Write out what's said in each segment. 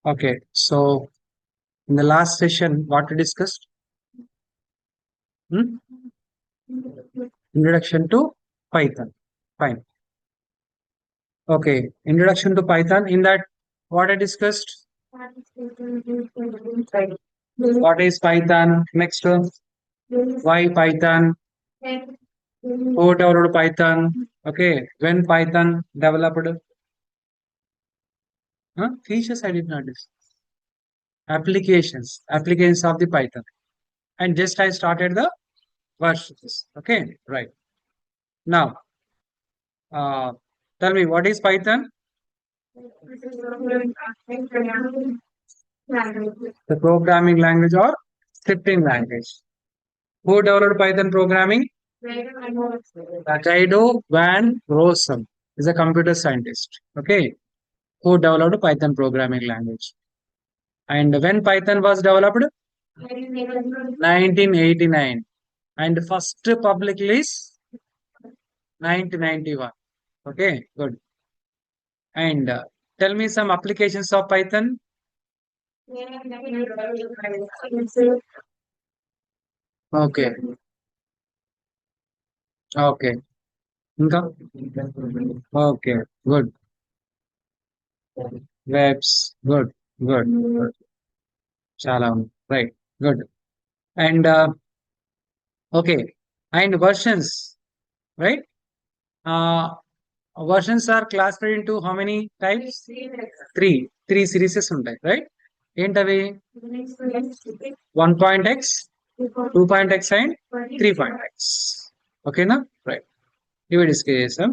Okay, so in the last session, what we discussed? Hmm? Introduction to Python. Fine. Okay, introduction to Python. In that, what I discussed? What is Python? Next one. Why Python? Who developed Python? Okay, when Python developed? Features I did not discuss. Applications of the Python. And just I started the versions. Okay, right. Now, uh, tell me what is Python? The programming language or scripting language. Who developed Python programming? Guido van Rossum is a computer scientist. Okay, who developed Python programming language. And when Python was developed? 1989. And first public release? 1991. Okay, good. And tell me some applications of Python. Okay, okay. ఇంకా okay good webs good good good చాలా ఉంది right good and okay and versions right versions are classified into how many types three series ఉంటాయి right ఏంటవి 1.x 2.x and 3.x ఓకేనా right ఇవి discuss చేసాం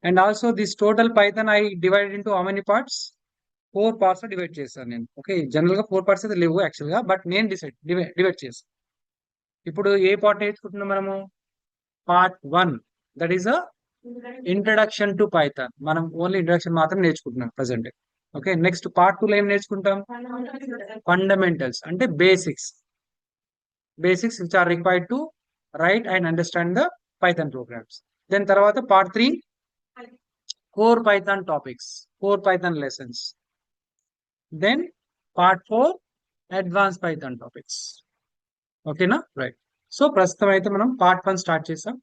and also this total Python I divided into how many parts? 4 parts divide చేశాను నేను okay general గా 4 parts అయితే లేవు యాక్చువల్ గా బట్ నేను డివైడ్ చేశాను ఇప్పుడు ఏ పార్ట్ నేర్చుకుంటున్నాం మనము part 1 that is a introduction to Python మనం ఓన్లీ ఇంట్రడక్షన్ మాత్రం నేర్చుకుంటున్నాం ప్రెసెంట్ ఓకే నెక్స్ట్ పార్ట్ 2 లో ఏం నేర్చుకుంటాం ఫండమెంటల్స్ అంటే basics which are required to write and understand the Python programs then తర్వాత part 3 core Python topics, core Python lessons. Then part 4 advanced Python topics. Okay na? Right. So ప్రస్తుతం అయితే మనం part 1 start చేసాం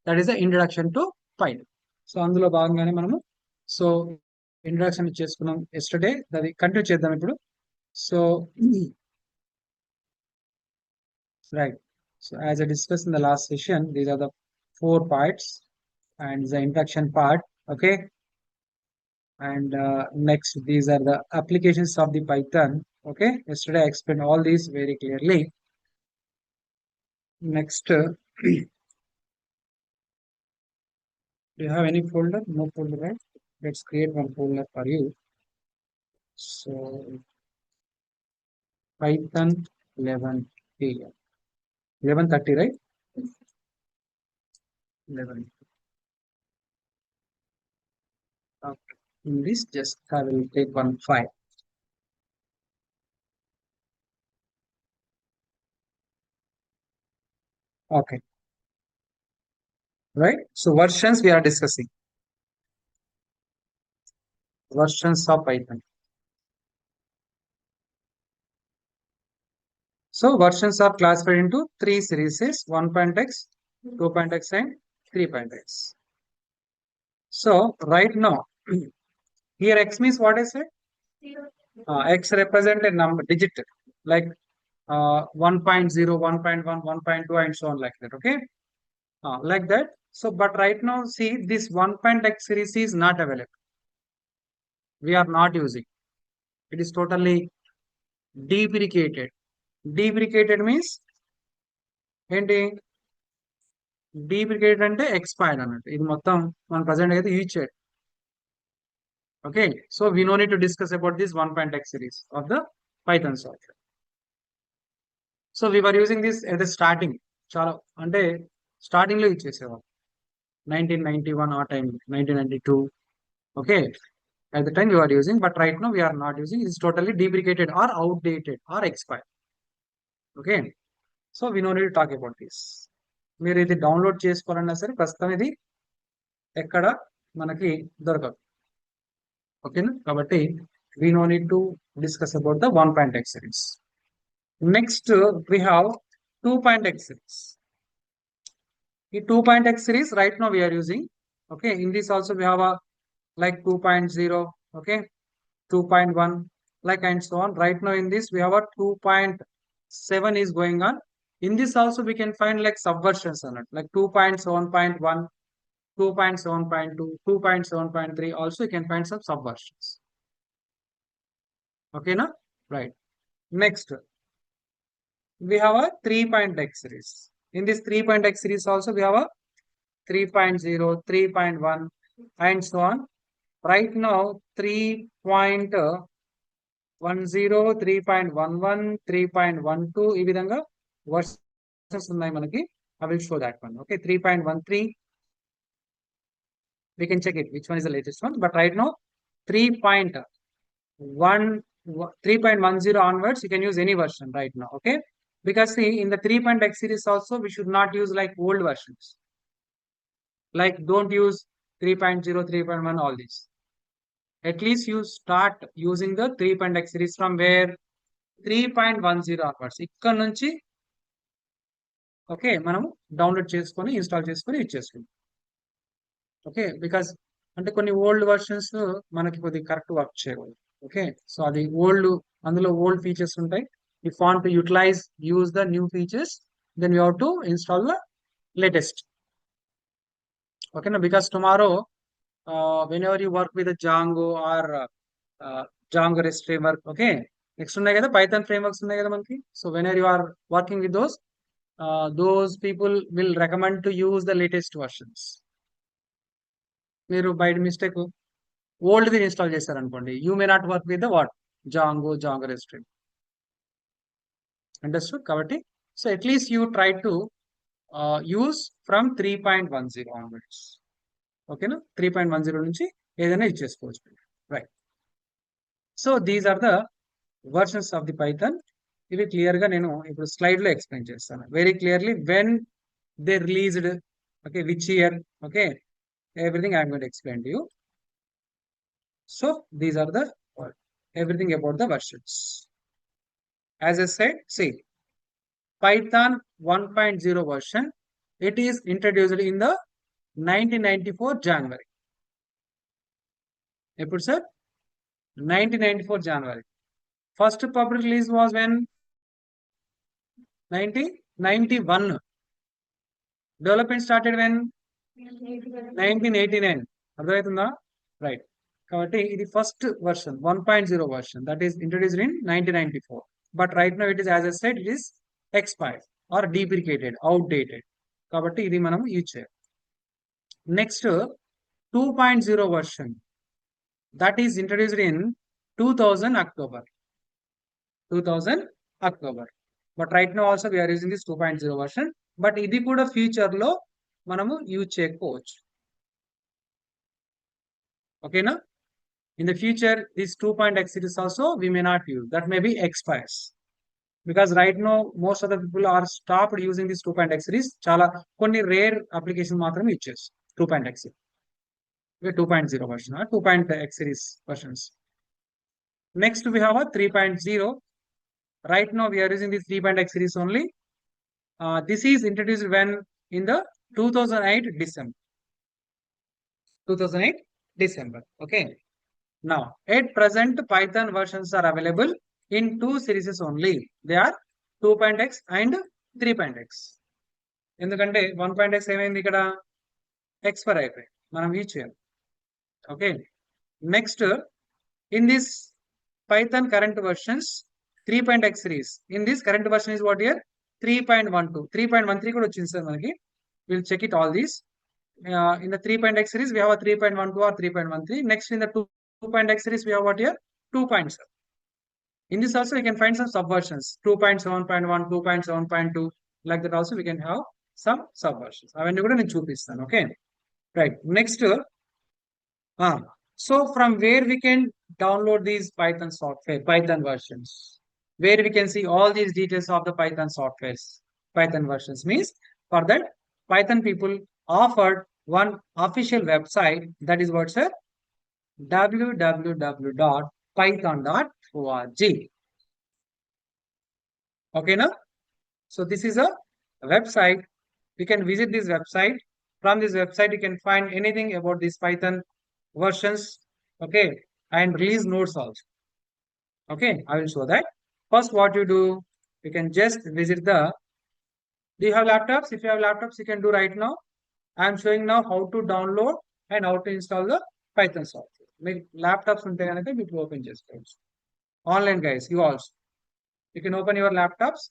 that is the introduction to Python so అందులో భాగంగానే మనము so introduction చేసుకున్నాం yesterday అది కంటిన్యూ చేద్దాం ఇప్పుడు so right so as I discussed in the last session these are the 4 parts and the introduction part okay and next these are the applications of the Python okay yesterday I explained all these very clearly next do you have any folder no folder right let's create one folder for you so Python 11 here 11:30 right 11 okay in this just I will take one file okay right so versions we are discussing versions of Python so versions are classified into 3 series 1.x 2.x and 3.x so right now here x means what I said x represent a number digit like 1.0 1.1 1.2 and so on like that okay like that so but right now see this 1.x series is not available we are not using it is totally deprecated means ఏంటి deprecated అంటే expired అన్నట్టు ఇది మొత్తం మన present అయితే use చేయడం okay so we no need to discuss about this 1.x series of the Python software so we were using this at the starting చాలా అంటే స్టార్టింగ్ లో యూజ్ చేసేవాళ్ళం 1991 ఆ time 1992 okay at the time we were using but right now we are not using it is totally deprecated or outdated or expired okay so we no need to talk about this మీరు ఇది download చేసుకోవాలన్నా సరే ప్రస్తుతం ఇది ఎక్కడ మనకి దొరకదు ఓకేనా కాబట్టి We no need to discuss about the 1.x series. Next, we have 2.x series. The 2.x series right now we are using. Okay, in this also we have a like 2.0, okay, 2.1, like and so on. Right now in this we have a 2.7 is going on. In this also we can find like subversions on it, like 2.7.1, 2.7.2, 2.7.3. Also you can find some subversions. Okay, na? Right. Next, we have a 3.x series. In this 3.x series also we have a 3.0, 3.1 and so on. Right now 3.10, 3.11, 3.12 ఈ విధంగా versions ఉన్నాయి మనకి. I will show that one. Okay, 3.13. We can check it which one is the latest one. But right now 3.10 onwards you can use any version right now. Okay, because see in the 3.x series also we should not use like old versions. Like don't use 3.0, 3.1, all these. At least you start using the 3.x series from where 3.10 onwards. ఇక్కడ నుంచి okay మనము download చేసుకొని install చేసుకొని ఇచ్చేసుకుంటాం. Okay, because అంటే కొన్ని old versions మనకి కొద్దిగా correct work చేయవు. ఓకే, సో అది ఓల్డ్, అందులో ఓల్డ్ ఫీచర్స్ ఉంటాయి. If want to utilize use the new features then you have to install the latest. ఓకేనా, because tomorrow whenever you work with a Django or Django REST framework, okay, next ఉన్నాయి కదా Python frameworks ఉన్నాయి కదా మనకి. So whenever you are working with those people will recommend to use the latest versions. మీరు by mistake old the install చేశారనుకోండి, you may not work with the what Django REST framework. Understood? కాబట్టి so at least you try to use from 3.10 onwards. ఓకేనా, 3.10 నుంచి ఏదైనా ఇచ్చేసుకోవచ్చు. Right. So these are the versions of the Python. ఇవి clear గా నేను ఇప్పుడు స్లైడ్ లో ఎక్స్ప్లెయిన్ చేస్తాను very clearly when they released, okay, which year, okay, everything I am going to explain to you. So these are the everything about the versions. As I said, see, Python 1.0 version, it is introduced in the 1994 January. Eppadu sir? 1994 January. First public release was when 1991. Development started when 1989. అర్థమవుతుందా? Right. కాబట్టి ఇది first version 1.0 version that is introduced in 1994. But right now it is, as I said, it is expired or deprecated, outdated. కాబట్టి ఇది మనం use చేయాలి. Next 2.0 version that is introduced in 2000 October. But right now also we are using this 2.0 version. బట్ ఇది కూడా future లో మనము use చేయకపోవచ్చు. ఓకేనా, in the future this 2.x series also we may not use, that may be expires, because right now most of the people are stopped using this 2.x series. చాలా కొన్ని rare application మాత్రమే use చేస్తారు 2.x series. 2.0 version or 2.x series versions. Next we have a 3.0. Right now we are using this 3.x series only. This is introduced when in the 2008 December. Okay, now at present Python versions are available in two series only. They are 2.x and 3.x. ఎందుకంటే 1.x ఏమైంది ఇక్కడ expire అయిపోయి, మనం use చేయాలి. Okay, next in this Python current versions 3.x series, in this current version is what here 3.12, 3.13 కూడా వచ్చింది sir మనకి. We'll check it all these. In the 3.x series we have a 3.12 or 3.13. Next in the 2.x series we have what here 2.7. In this also we can find some subversions, 2.7.1, 2.7.2, like that also we can have some subversions. అవన్నీ కూడా నేను చూపిస్తాను. Okay, right. Next so from where we can download these Python software, Python versions, where we can see all these details of the Python softwares, Python versions means, for that Python people offered one official website, that is what sir, www.python python.org. Okay, now? So this is a website. You can visit this website. From this website, you can find anything about these Python versions, okay, and release notes also. Okay, I will show that. First, what you do, you can just visit the. Do you have laptops? If you have laptops, you can do right now. I am showing now how to download and how to install the Python software. Make laptops ఉంటే కనుక మీకు open చేసుకోవచ్చు. Online guys, you also. You can open your laptops.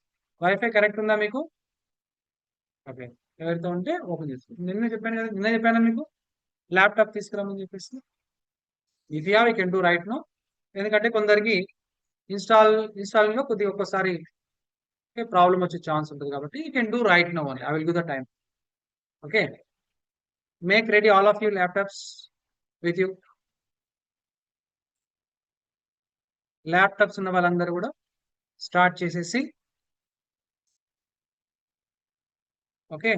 Wi-Fi correct ఉందా మీకు? Okay, ఎవరితో ఉంటే open చేసుకోండి. నిన్న చెప్పాను మీకు ల్యాప్టాప్ తీసుకురామని చెప్పేసి. If you have you can do right now. ఎందుకంటే కొందరికి ఇన్స్టాలింగ్ లో కొద్దిగా ఒక్కసారి ప్రాబ్లం వచ్చే ఛాన్స్ ఉంటుంది కాబట్టి you can do right no only. I will give the time. Okay, make ready all of you laptops with you. Laptops ఉన్న వాళ్ళందరూ కూడా స్టార్ట్ చేసేసి ఓకే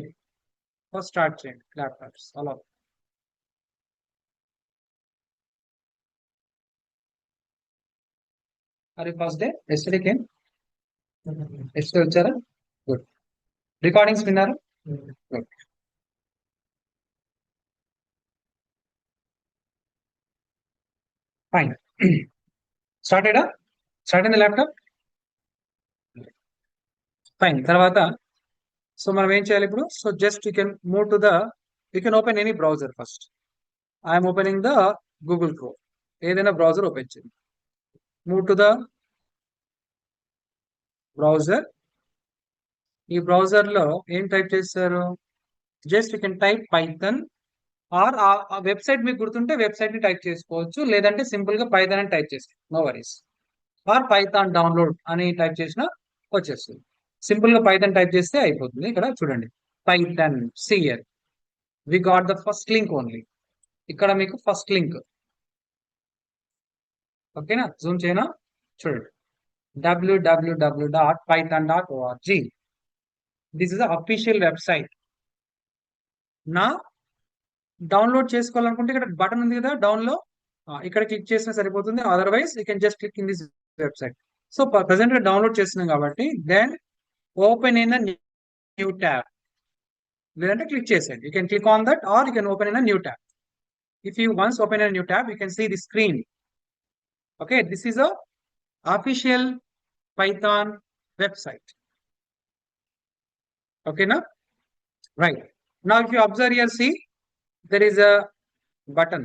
ఫస్ట్ స్టార్ట్ చేయండి ల్యాప్టాప్స్ ఆల్ ఆఫ్. అరే first day yesterday came yesterday వచ్చారా? Good. Recordings విన్నారు? Good. Fine. స్టార్టెడా? Start in the laptop. Fine. తర్వాత సో మనం ఏం చేయాలి ఇప్పుడు? So just you can move to the, you can open any browser first. I'm opening the Google Chrome. ఏదైనా browser open చేయండి. Move to the browser. ఈ browser లో ఏం టైప్ చేస్తారు? Just you can type Python or ఆ website మీకు గుర్తుంటే website ని టైప్ చేసుకోవచ్చు, లేదంటే సింపుల్ గా పైథాన్ అని టైప్ చేసుకో, no worries. Or Python download అని టైప్ చేసినా వచ్చేస్తుంది. సింపుల్ గా పైథాన్ టైప్ చేస్తే అయిపోతుంది. ఇక్కడ చూడండి Python see here we got the first link only. ఇక్కడ మీకు ఫస్ట్ లింక్ ఓకేనా? జూమ్ చేయనా? చూడండి www.python.org. This is official website. నా డౌన్లోడ్ చేసుకోవాలనుకుంటే ఇక్కడ బటన్ ఉంది కదా డౌన్లోడ్, ఇక్కడ క్లిక్ చేసినా సరిపోతుంది. Otherwise you can just click in this website. So present గా డౌన్లోడ్ చేస్తున్నాం కాబట్టి then open in new tab, లేదంటే క్లిక్ చేసేయండి. You can click on that or you can open in new tab. If you once open in new tab you can see the screen. Okay, this is a official Python website. ఓకేనా? Right. Now if you observe here, see there is a button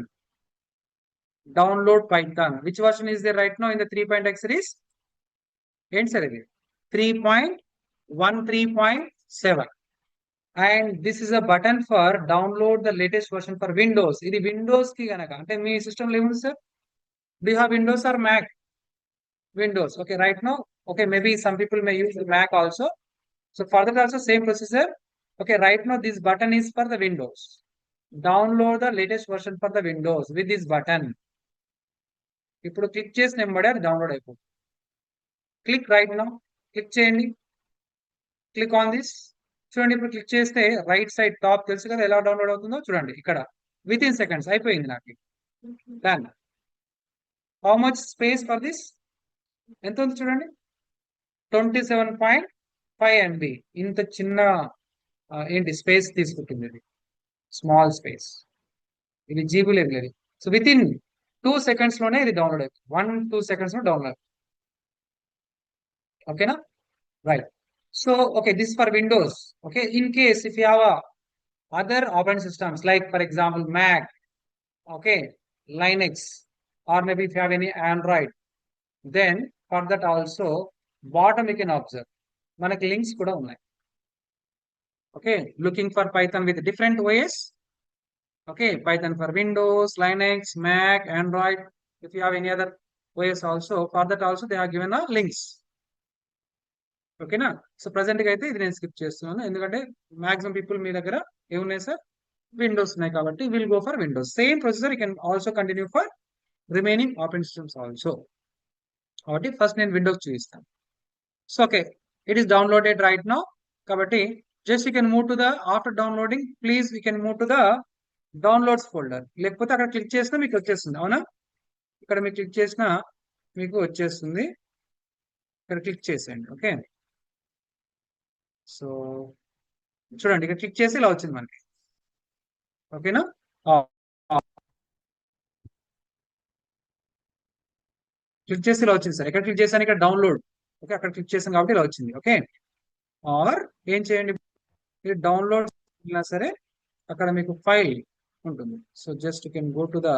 download Python. Which version is there right now in the 3.x series? Answer again 3.13.7. And this is a button for download the latest version for Windows. Idi Windows ki ganaka ante mee system lo emundi sir? Do you have Windows or Mac? Windows. Okay, right now, okay, maybe some people may use the Mac also. So for that also same procedure. Okay, right now this button is for the Windows. Download the latest version for the Windows with this button. ఇప్పుడు click చేసిన వెంబడే అది download అయిపోతుంది. Click right now, click చేయండి. Click on this. చూడండి ఇప్పుడు click చేస్తే right side top తెలుసు కదా ఎలా డౌన్లోడ్ అవుతుందో చూడండి. ఇక్కడ విత్ ఇన్ సెకండ్స్ అయిపోయింది నాకు. Done. How much space for this? ఎంత ఉంది చూడండి, 27.5 MB. ఇంత చిన్న ఏంటి స్పేస్ తీసుకుంటుంది ఇది, స్మాల్ స్పేస్. ఇది జీబులు ఏం లేదు. సో విత్ ఇన్ 2 seconds లోనే ఇది డౌన్లోడ్ అవుతుంది. 1-2 seconds లో డౌన్లోడ్. ఓకేనా? Right. So okay, this for Windows. Okay, in case if you have other operating systems like for example Mac, okay, Linux, or maybe if you have any Android, then for that also bottom you can observe మనకి links కూడా ఉన్నాయి. Okay, looking for Python with different OS. Okay, Python for Windows, Linux, Mac, Android. If you have any other OS also, for that also they are given a links. ఓకేనా? So present గా అయితే ఇది నేను skip చేస్తున్నాను, ఎందుకంటే maximum people మీ దగ్గర ఏమున్నాయి sir, Windows ఉన్నాయి కాబట్టి will go for Windows. Same processor you can also continue for remaining operating systems also. కాబట్టి ఫస్ట్ నేను విండోస్ చూపిస్తాను. So okay, it is downloaded right now. కాబట్టి just you can move to the, after downloading please you can move to the downloads folder. లేకపోతే అక్కడ click చేసినా మీకు వచ్చేస్తుంది. అవునా? ఇక్కడ మీరు క్లిక్ చేసిన మీకు వచ్చేస్తుంది. ఇక్కడ క్లిక్ చేసేయండి. ఓకే, సో చూడండి ఇక్కడ క్లిక్ చేసి ఇలా వచ్చింది మనకి. ఓకేనా, క్లిక్ చేసి ఇలా వచ్చింది సార్. ఎక్కడ క్లిక్ చేశాను? ఇక్కడ డౌన్లోడ్. ఓకే, అక్కడ క్లిక్ చేశాను కాబట్టి ఇలా వచ్చింది. ఓకే, ఆర్ ఏం చేయండి, డౌన్లోడ్ అయినా సరే అక్కడ మీకు ఫైల్ ఉంటుంది. So just you can go to the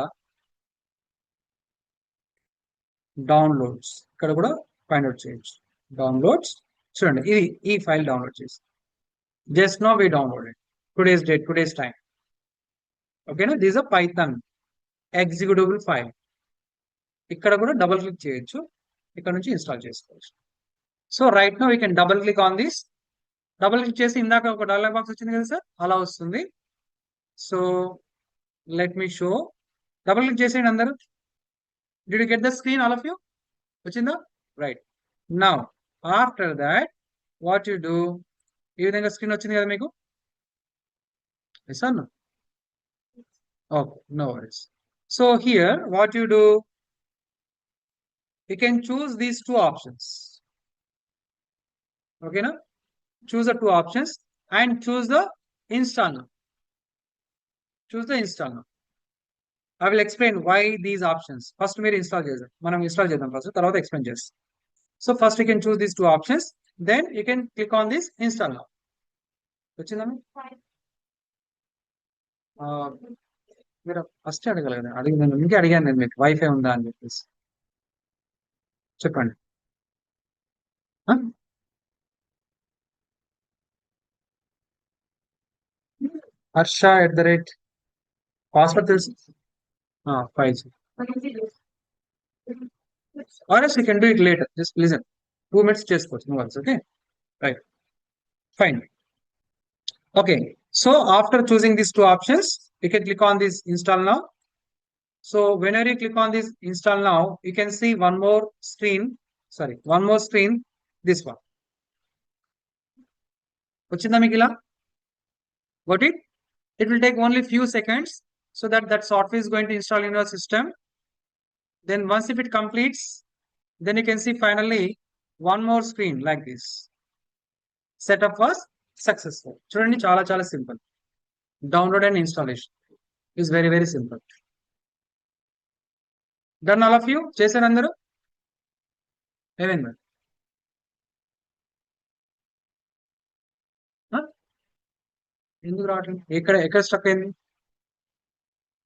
downloads. ఇక్కడ కూడా ఫైండ్ అవుట్ చేయొచ్చు. డౌన్లోడ్స్ చూడండి, ఇది ఈ ఫైల్ డౌన్లోడ్ చేసి just now we downloaded today's date, today's time. ఓకేనా, this a Python executable file. ఇక్కడ కూడా డబుల్ క్లిక్ చేయొచ్చు, ఇక్కడ నుంచి ఇన్స్టాల్ చేసుకోవచ్చు. So right now we can double click on this. Double click చేసి ఇందాక ఒక డైలాగ్ బాక్స్ వచ్చింది కదా సార్, అలా వస్తుంది. So let me show. Double click చేసేయండి అందరూ. Did you get the screen all of you? వచ్చిందా? Right. Now after that what you do, ఈ విధంగా స్క్రీన్ వచ్చింది కదా మీకు. Yes or no? Okay, no worries. So here what you do, you can choose these two options. Okay na, choose the two options and choose the install now. Choose the install now. I will explain why these options. First మీరు install చేద్దాం, మనం install చేద్దాం first, తర్వాత explain చేస్తాం. So first you can choose these two options, then you can click on this install now. వచ్చిందా మీరు first అడగాలి కదా, అడిగింది ఇంకే అడిగాను నేను మీకు, వైఫై ఉందా అని చెప్పేసి చెప్పండి. హర్ష @ పాస్వర్డ్ తెలుసు, 5G. Or else you can do it later. Just listen. 2 minutes చేసుకోవచ్చు. No worries. Okay. Right. Fine. Okay. So after choosing these two options, you can click on this install now. So whenever you click on this install now, you can see one more screen. Sorry, one more screen. This one. వచ్చిందా మీకు ఇలా? Got it? It will take only few seconds so that software is going to install in your system. Then once if it completes, then you can see finally one more screen like this. Setup was successful. చూడండి, చాలా చాలా simple. Download and installation is very very simple. Done all of you? చేశారు అందరూ? ఏమైంది? ఎందుకు రావట్లేదు? ఎక్కడ stuck అయింది?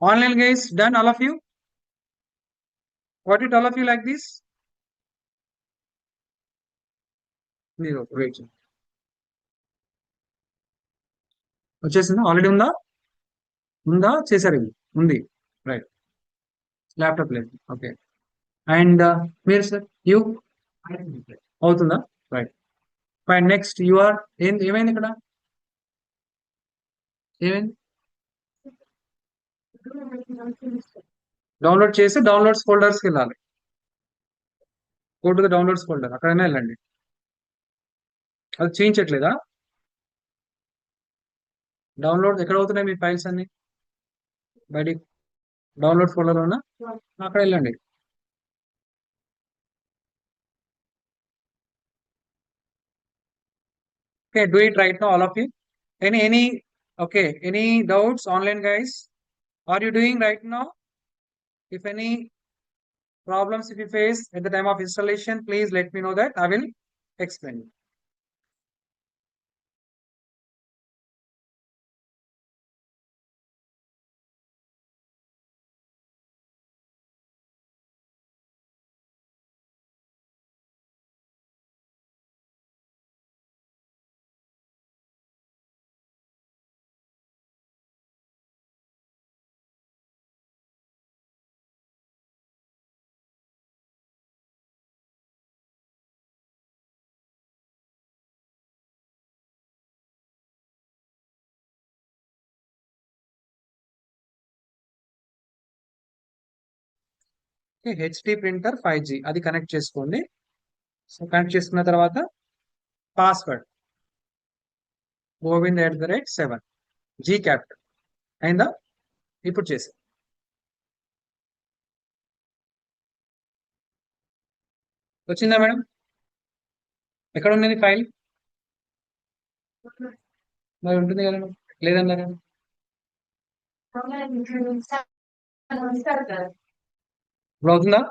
Online guys, done all of you? What did all of you like this? మీరు వెయిట్ వచ్చేసిందా? ఆల్రెడీ ఉందా చేశారు? ఇది ఉంది. రైట్, ల్యాప్టాప్ లేదు. ఓకే, అండ్ మీరు సార్ యూ అవుతుందా? Right, fine. Next you are ఏమైంది ఇక్కడ? ఏమైంది? డౌన్లోడ్ చేసి డౌన్లోడ్స్ ఫోల్డర్స్కి వెళ్ళాలి. Go to the downloads folder, అక్కడైనా వెళ్ళండి. అది చేయించట్లేదా? డౌన్లోడ్ ఎక్కడ అవుతున్నాయి మీ ఫైల్స్ అన్ని? బయట డౌన్లోడ్ ఫోల్డర్ ఉన్నా అక్కడ వెళ్ళండి. Okay, do it right now, all of you. Okay, any doubts online guys? Are you doing right now? If any problems if you face at the time of installation, please let me know that I will explain. Okay, HD printer 5G అది connect చేసుకోండి. So connect చేసుకున్న తర్వాత password govind@7 G capital అయిందా? ఇప్పుడు చేసి వచ్చిందా madam? ఎక్కడ ఉన్నది ఫైల్? మరి ఉంటుంది కదా, లేదన్నారా? ఇప్పుడు అవుతుందా?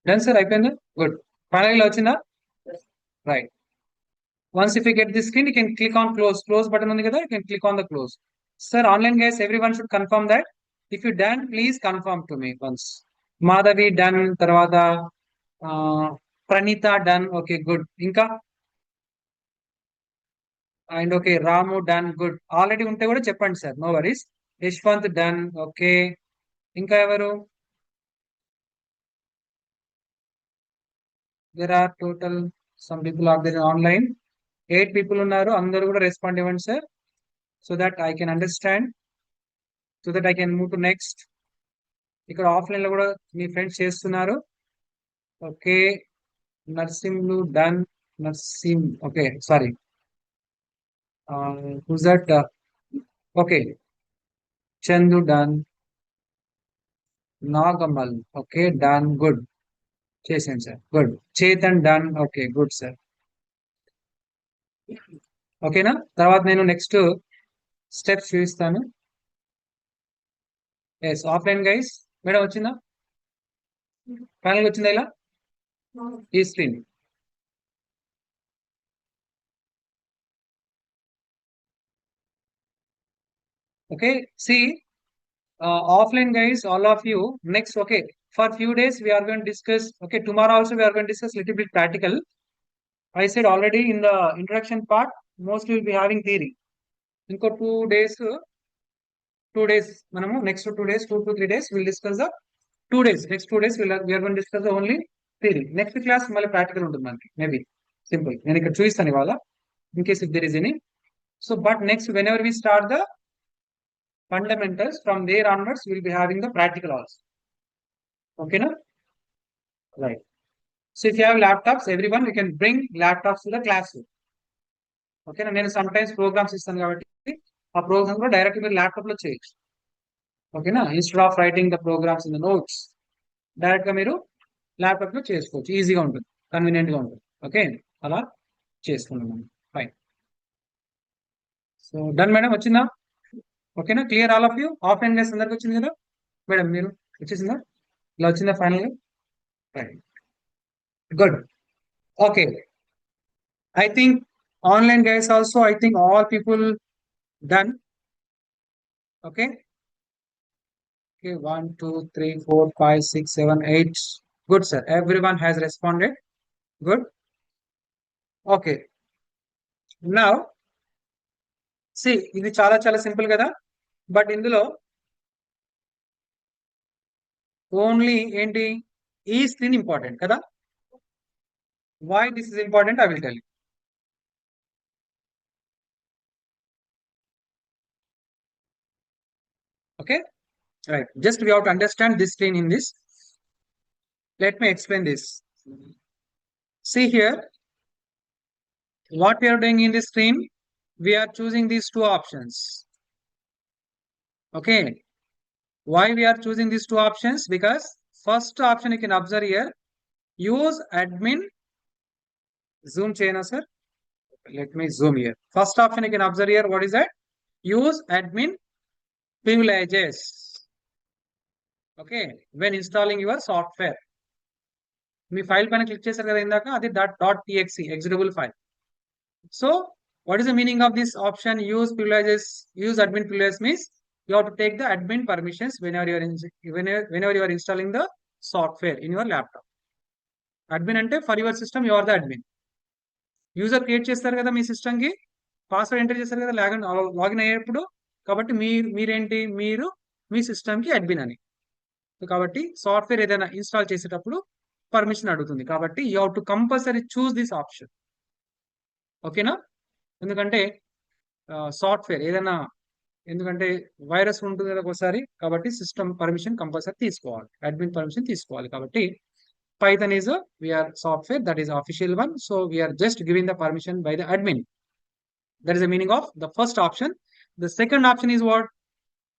డన్ సార్, అయిపోయిందా? గుడ్. ఫైనల్ వచ్చిందా? Right. Once if you get this screen, you can click on close. Close button on the other, you can click on the close. Sir, online guys, everyone should confirm that. If you done, please confirm to me once. Madhavi done, Tarvata, Pranita done. Okay, good. Inka? And okay, Ramu done. Good. Already unte kuda cheppandi sir. No worries. Yashwant done. Okay. Inka evaru? There are total, some people are there online. 8 people unnaru. Andaru kuda respond event sir. So that I can understand. So that I can move to next. ఇక్కడ offline లో కూడా మీ friends చేస్తున్నారు. Okay, Narsimhulu done. Narsing, okay, sorry, who's that? Okay, Chandu done. Nagamal, okay, done. Good, చేసాను sir. Good. Chetan done. Okay, good sir. ఓకేనా? తర్వాత నేను next steps చూపిస్తాను. Yes, offline guys. మేడం వచ్చిందా? ఫైనల్ వచ్చిందా ఇలా ఈ screen? Okay, see offline guys, all of you, next, okay, for few days we are going to discuss, okay, tomorrow also we are going to discuss little bit practical. I said already in the introduction part, mostly we'll be having theory. Inko 2 days manamu next 2 days, 2 to 3 days we'll discuss the 2 days. Next 2 days we are going to discuss the only theory. Next class mali practical untundi manaki, maybe simple nenu ikkada chuvistanu ivala in case if there is any. So but next whenever we start the fundamentals, from there onwards we'll be having the practical also. Okay na? Right. So if you have laptops, everyone, you can bring laptops to the classroom. Okay na? Nenu sometimes programs istanu kabatti aa program kuda direct meer laptop lo cheyochu. Okay na? Instead of writing the programs in the notes, direct ga meeru laptop lo chesukochu, easy ga untundi, convenient ga untundi. Okay, ala చేసుకున్నాం. Fine. So done madam, వచ్చిందా? ఓకేనా? Clear all of you? Offline class అందరికి వచ్చింది కదా madam? మీరు వచ్చేసిందా? ఇలా వచ్చిందా final? Right, good. Okay, I think online guys also, I think all people done. Okay. Okay, 1, 2, 3, 4, 5, 6, 7, 8. Good sir. Everyone has responded. Good. Okay. Now, see, ఇది చాలా చాలా సింపుల్ కదా, బట్ ఇందులో ఓన్లీ ఏంటి, ఈ స్క్రీన్ ఇంపార్టెంట్ కదా. Why this is important, I will tell you. Okay, right, just we have to understand this screen in this. Let me explain this. See here, what we are doing in this screen, we are choosing these two options. Okay, why we are choosing these two options? Because first option you can observe here, use admin. Zoom cheyana sir, let me zoom here. First option you can observe here, what is that? Use admin privileges. Okay, when installing your software. Me file పైన click చేశారు కదా ఇందాక, అది .txt executable file. So what is the meaning of this option, use privileges? Use admin privileges means you have to take the admin permissions whenever you are installing the software in your laptop. Admin ante for your system you are the admin. User create చేస్తారు కదా మీ system కి, password enter చేస్తారు కదా login అయ్యేప్పుడు, కాబట్టి మీరేంటి, మీరు మీ system కి admin అని. కాబట్టి సాఫ్ట్వేర్ ఏదైనా ఇన్స్టాల్ చేసేటప్పుడు పర్మిషన్ అడుగుతుంది, కాబట్టి you have to compulsory choose this option. ఓకేనా? ఎందుకంటే సాఫ్ట్వేర్ ఏదైనా, ఎందుకంటే వైరస్ ఉంటుంది కదా ఒకసారి, కాబట్టి సిస్టమ్ పర్మిషన్ కంపల్సరీ తీసుకోవాలి, అడ్మిన్ పర్మిషన్ తీసుకోవాలి. కాబట్టి Python is we are software, that is official one, so we are just giving the permission by the admin. That is the meaning of the first option. The second option is what?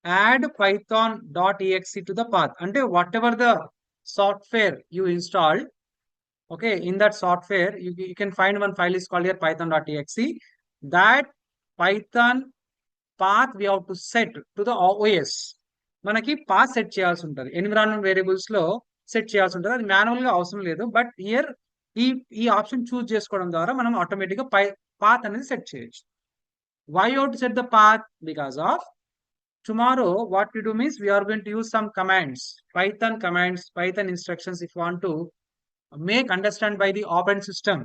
Add python.exe to the path. Ante whatever the software you installed, Okay, in that software, you can find one file is called here python.exe. That Python path we have to set to the OS. మనకి path set చేయాల్సి ఉంటుంది, environment variables లో set చేయాల్సి ఉంటుంది. అది manual గా అవసరం లేదు, బట్ హియర్ ఈ ఈ ఆప్షన్ చూస్ చేసుకోవడం ద్వారా మనం ఆటోమేటిక్ గా పాత్ అనేది సెట్ చేయొచ్చు. Why you to set the path? Because of tomorrow what we do means we are going to use some commands, Python instructions if you want to make understand by the operating system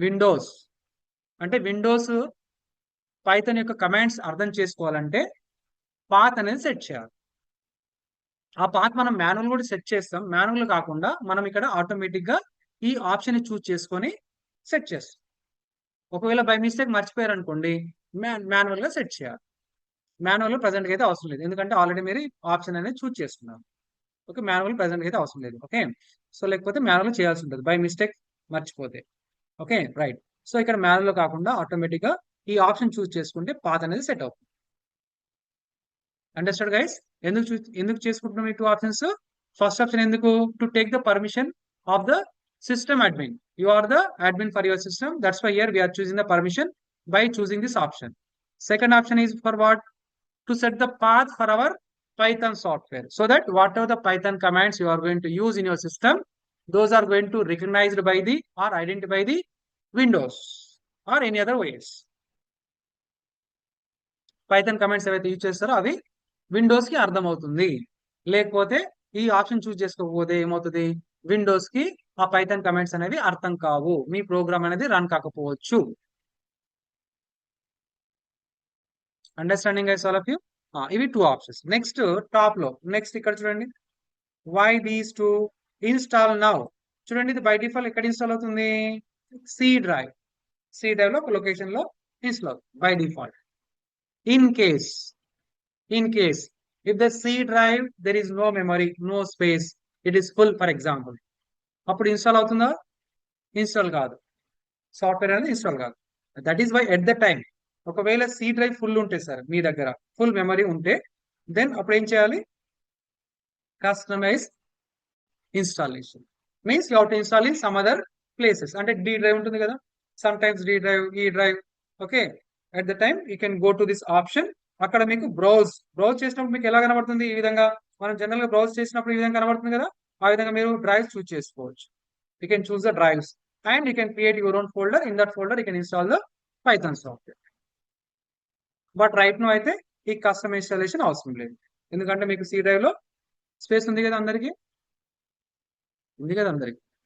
Windows. అంటే Windows Python యొక్క commands అర్థం చేసుకోవాలంటే path అనేది set చేయాలి. ఆ path మనం manual కూడా set చేస్తాం, మాన్యువల్ కాకుండా మనం ఇక్కడ ఆటోమేటిక్ గా ఈ ఆప్షన్ ని చూస్ చేసుకొని సెట్ చేస్తాం. ఒకవేళ బై మిస్టేక్ మర్చిపోయారు అనుకోండి, మాన్యువల్ గా సెట్ చేయాలి. మాన్యువల్ ప్రెసెంట్ అయితే అవసరం లేదు, ఎందుకంటే ఆల్రెడీ మీరు ఆప్షన్ అనేది చూస్ చేసుకున్నారు. ఓకే, మాన్యువల్ ప్రెసెంట్ అయితే అవసరం లేదు. ఓకే, సో లేకపోతే మాన్యువల్ చేయాల్సి ఉంటుంది బై మిస్టేక్ మర్చిపోతే. Okay, right. సో ఇక్కడ మాన్యువల్ కాకుండా ఆటోమేటిక్ గా ఈ ఆప్షన్ చూస్ చేసుకుంటే పాత్ అనేది సెట్ అవుతుంది. Understand guys? ఎందుకు చేసుకుంటున్నాం ఈ 2 ఆప్షన్స్? ఫస్ట్ ఆప్షన్ ఎందుకు? To take the permission of the system admin. You are the admin for your system. That's why here we are choosing the permission by choosing this option. Second option is for what? To set the path for our Python software, so that whatever the Python commands you are going to use in your system, those are going to recognized by the or identified by the Windows or any other ways. Python commands ఏవైతే use చేస్తారో అవి Windows కి అర్థం అవుతుంది. లేకపోతే ఈ option చూస్ చేసుకోకపోతే ఏమవుతుంది, విండోస్ కి ఆ పైథాన్ కమాండ్స్ అనేవి అర్థం కావు, మీ ప్రోగ్రామ్ అనేది రన్ కాకపోవచ్చు. Understanding guys all of you? ఇవి 2 ఆప్షన్స్. నెక్స్ట్ టాప్ లో నెక్స్ట్ ఇక్కడ చూడండి, why these to install now. చూడండి, ఇది బై డిఫాల్ట్ ఎక్కడ ఇన్స్టాల్ అవుతుంది? సి డ్రైవ్ లో ఒక లొకేషన్ లో ఇన్స్టాల్ అవుతుంది by default. In case if the C drive there is no memory, no space, it is full for example, అప్పుడు install అవుతుందా? ఇన్స్టాల్ కాదు, సాఫ్ట్వేర్ అనేది ఇన్స్టాల్ కాదు. That is why at the time ఒకవేళ C drive full ఉంటే sir, మీ దగ్గర full memory ఉంటే, దెన్ అప్పుడు ఏం చేయాలి? Customize installation means you have to install in some other places. అంటే డి డ్రైవ్ ఉంటుంది కదా, some times D drive, E drive. Okay, at the time you can go to this option. అక్కడ మీకు browse చేసినప్పుడు మీకు ఎలా కనబడుతుంది? ఈ విధంగా మనం జనరల్ గా బ్రౌజ్ చేసినప్పుడు ఈ విధంగా కనబడుతుంది కదా, ఆ విధంగా మీరు డ్రైవ్స్ చూస్ చేసుకోవచ్చు. You can choose the drives and you can create your own folder. In that folder you can install the Python software. But right now అయితే ఈ కస్టమ్ ఇన్స్టాలేషన్ అవసరం లేదు, ఎందుకంటే మీకు సి డ్రైవ్ లో స్పేస్ ఉంది కదా, అందరికి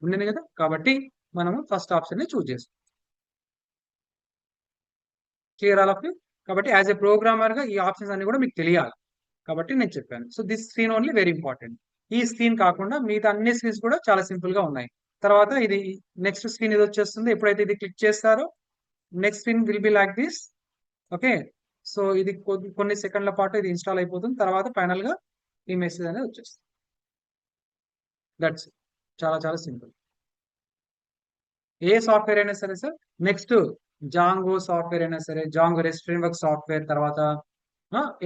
ఉండింది కదా, కాబట్టి మనము ఫస్ట్ ఆప్షన్ ని చూస్ చేస్తాం. Clear all of you? కాబట్టి యాజ్ ఎ ప్రోగ్రామర్ గా ఈ ఆప్షన్స్ అన్ని కూడా మీకు తెలియాలి, కాబట్టి నేను చెప్పాను. So this screen only very important. ఈ స్క్రీన్ కాకుండా మిగతా అన్ని స్క్రీన్స్ కూడా చాలా సింపుల్ గా ఉన్నాయి. తర్వాత ఇది నెక్స్ట్ స్క్రీన్ ఇది వచ్చేస్తుంది. ఎప్పుడైతే ఇది క్లిక్ చేస్తారో next screen will be like this. Okay, so ఇది కొన్ని సెకండ్ల పాటు ఇది ఇన్స్టాల్ అయిపోతుంది. తర్వాత ఫైనల్ గా ఈ మెసేజ్ అనేది వచ్చేస్తుంది. దట్స్ చాలా చాలా సింపుల్. ఏ సాఫ్ట్వేర్ అయినా సరే సార్, నెక్స్ట్ జాంగో సాఫ్ట్వేర్ అయినా సరే, జాంగో రెస్ట్ ఫ్రేమ్వర్క్ సాఫ్ట్వేర్, తర్వాత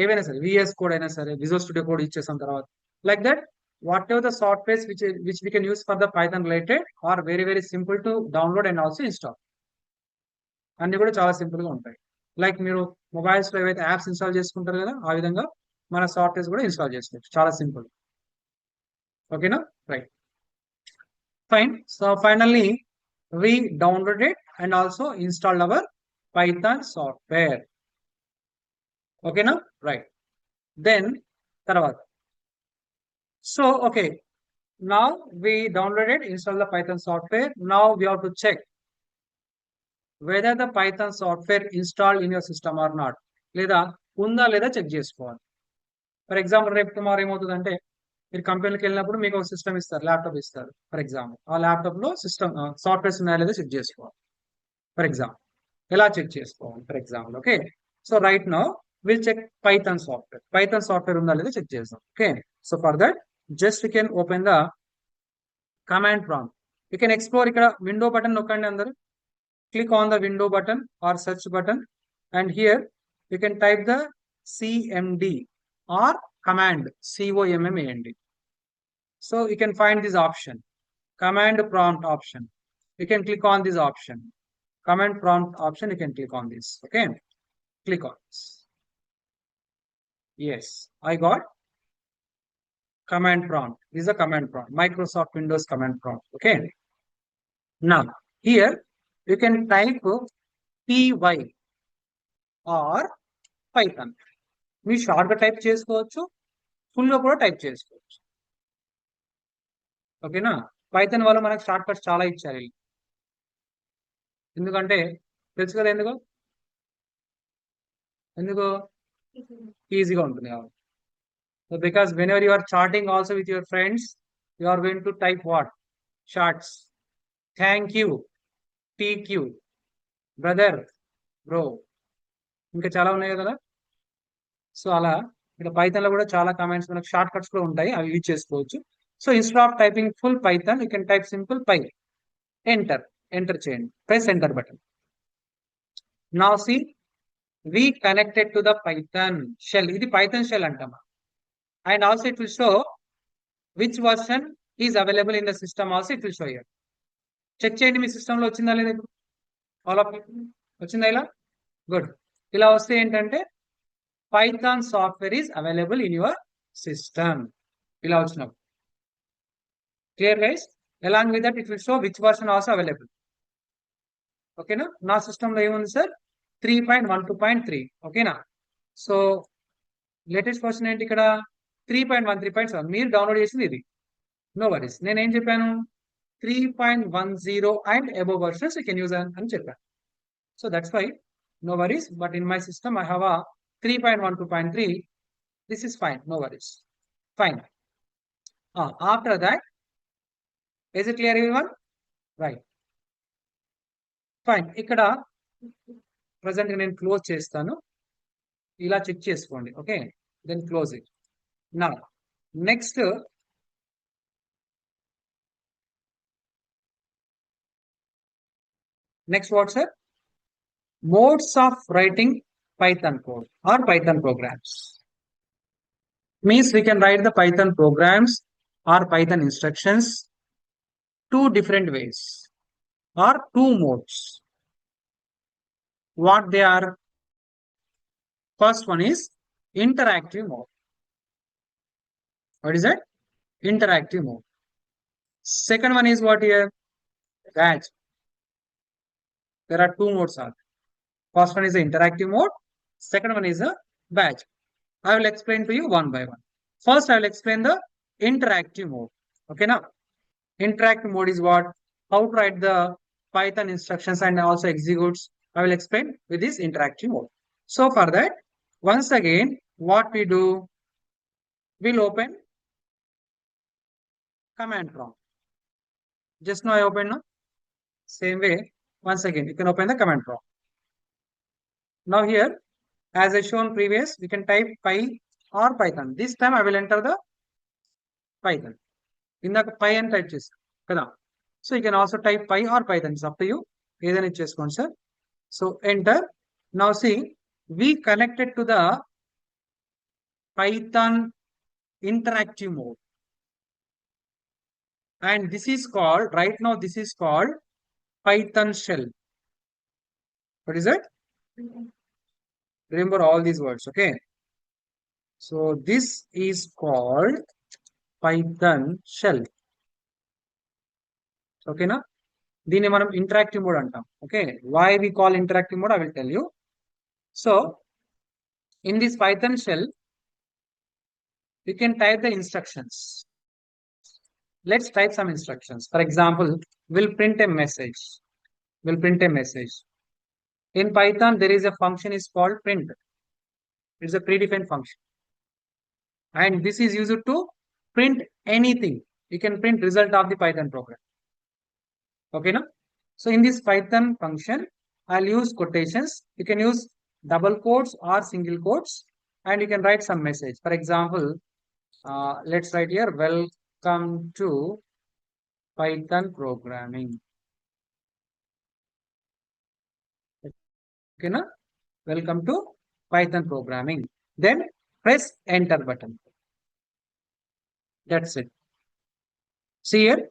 ఏవైనా సరే, విఎస్ కోడ్ అయినా సరే, విజువల్ స్టూడియో కోడ్ ఇచ్చేసాం తర్వాత, like that what ever the softwares which we can use for the Python related are very very simple to download and also install. అన్ని కూడా చాలా సింపుల్ గా ఉంటాయి. లైక్ మీరు మొబైల్స్ లో ఏవైతే యాప్స్ ఇన్స్టాల్ చేసుకుంటారు కదా, ఆ విధంగా మన సాఫ్ట్వేర్స్ కూడా ఇన్స్టాల్ చేసుకోవచ్చు, చాలా సింపుల్. ఓకేనా, right, fine. So finally we downloaded and also installed our Python software. Okay now, right? Then tarvata, so okay, now we downloaded, installed the Python software. Now we have to check whether the Python software installed in your system or not. లేదా ఉందా లేదా check చేసుకోవాలి. For example రేపు tomorrow ఏమవుతుందంటే, మీరు కంపెనీకి వెళ్ళినప్పుడు మీకు ఒక సిస్టమ్ ఇస్తారు, ల్యాప్టాప్ ఇస్తారు ఫర్ ఎగ్జాంపుల్. ఆ ల్యాప్టాప్ లో సిస్టమ్ సాఫ్ట్వేర్స్ ఉన్నాయా లేదా చెక్ చేసుకోవాలి. ఫర్ ఎగ్జాంపుల్ ఎలా చెక్ చేసుకోవాలి? For example okay, so right now will check Python software ఉందా లేదా చెక్ చేస్తాం. Okay, so for that just you can open the command prompt. You can explore. ఇక్కడ window button నొక్కండి అందరు. Click on the window button or search button, and here you can type the CMD or command COMMAND. So you can find this option. command prompt option. You can click on this option. Command prompt option, you can click on this. Okay. Click on this. Yes, I got command prompt. This is a command prompt. Microsoft Windows command prompt. Okay. Now, here you can type py or Python. మీరు short గా type చేసుకోవచ్చు, full గా కూడా type చేసుకోవచ్చు. ఓకేనా? Python వల్ల మనకు short cuts చాలా ఇచ్చారు. ఎందుకంటే తెలుసు కదా ఎందుకు ఈజీగా ఉంటుంది కాబట్టి. So because whenever you are chatting also with your friends, you are going to type what? Shorts. Thank you, TQ, brother, bro, ఇంకా చాలా ఉన్నాయి కదా. సో అలా ఇక్కడ పైథాన్ లో కూడా చాలా కమాండ్స్ మనకు షార్ట్ కట్స్ కూడా ఉంటాయి, అవి యూజ్ చేసుకోవచ్చు. So instead of typing full Python, you can type simple py. Enter చేయండి, press enter button. Now see we connected to the Python shell. ఇది Python shell అంటామా. And also it will show which version is available in the system also it will show here. Check చేయండి మీ system లో వచ్చిందా లేదా. ఇప్పుడు all of వచ్చిందా ఇలా? గుడ్. ఇలా వస్తే ఏంటంటే Python software is available in your system. ఇలా వచ్చినప్పుడు clear guys. along with that it will show which version also available. ఓకేనా? నా సిస్టమ్ లో ఏముంది సార్? 3.12.3. ఓకేనా? సో లేటెస్ట్ వర్షన్ ఏంటి ఇక్కడ? 3.13.7. మీరు డౌన్లోడ్ చేసింది ఇది. No worries. నేను ఏం చెప్పాను? 3.10 and above versions you can use అని చెప్పాను. So that's why no worries. But in my system I have a 3.12.3. This is fine, no worries. Fine. After that, is it clear everyone? Right, fine. ఇక్కడ present నేను close చేస్తాను, ఇలా check చేసుకోండి. Okay, then close it. నా next what sir? Modes of writing Python code or Python programs. Means we can write the Python programs or Python instructions two different ways or two modes. What they are? First one is interactive mode. What is that? Interactive mode. Second one is what here? Batch. There are two modes. First one is the interactive mode. Second one is a batch. I will explain to you one by one. First, I will explain the interactive mode. Okay, now interactive mode is what? How to write the Python instructions and also executes. I will explain with this interactive mode. So for that, once again, what we do, we'll open command prompt. Just now I opened, no? Same way, once again, you can open the command prompt. Now here, as I shown previous, we can type py or Python. This time I will enter the Python. In the py and type chesi kada. So you can also type py or Python. It's up to you. Either cheskon sir. So enter. Now see, we connected to the Python interactive mode. And this is called, right now this is called Python shell. What is it? Remember all these words, okay? So this is called Python shell. Okay, na? Dini manam interactive mode antam. Okay, why we call interactive mode, I will tell you. So in this Python shell, you can type the instructions. Let's type some instructions. For example, we'll print a message. In Python, there is a function is called print. It's a predefined function. And this is used to print anything. You can print result of the Python program. Okay, no? So in this Python function, I'll use quotations. You can use double quotes or single quotes. And you can write some message. For example, let's write here, welcome to Python programming. Okay, na? Welcome to Python programming. Then press enter button. That's it. See here,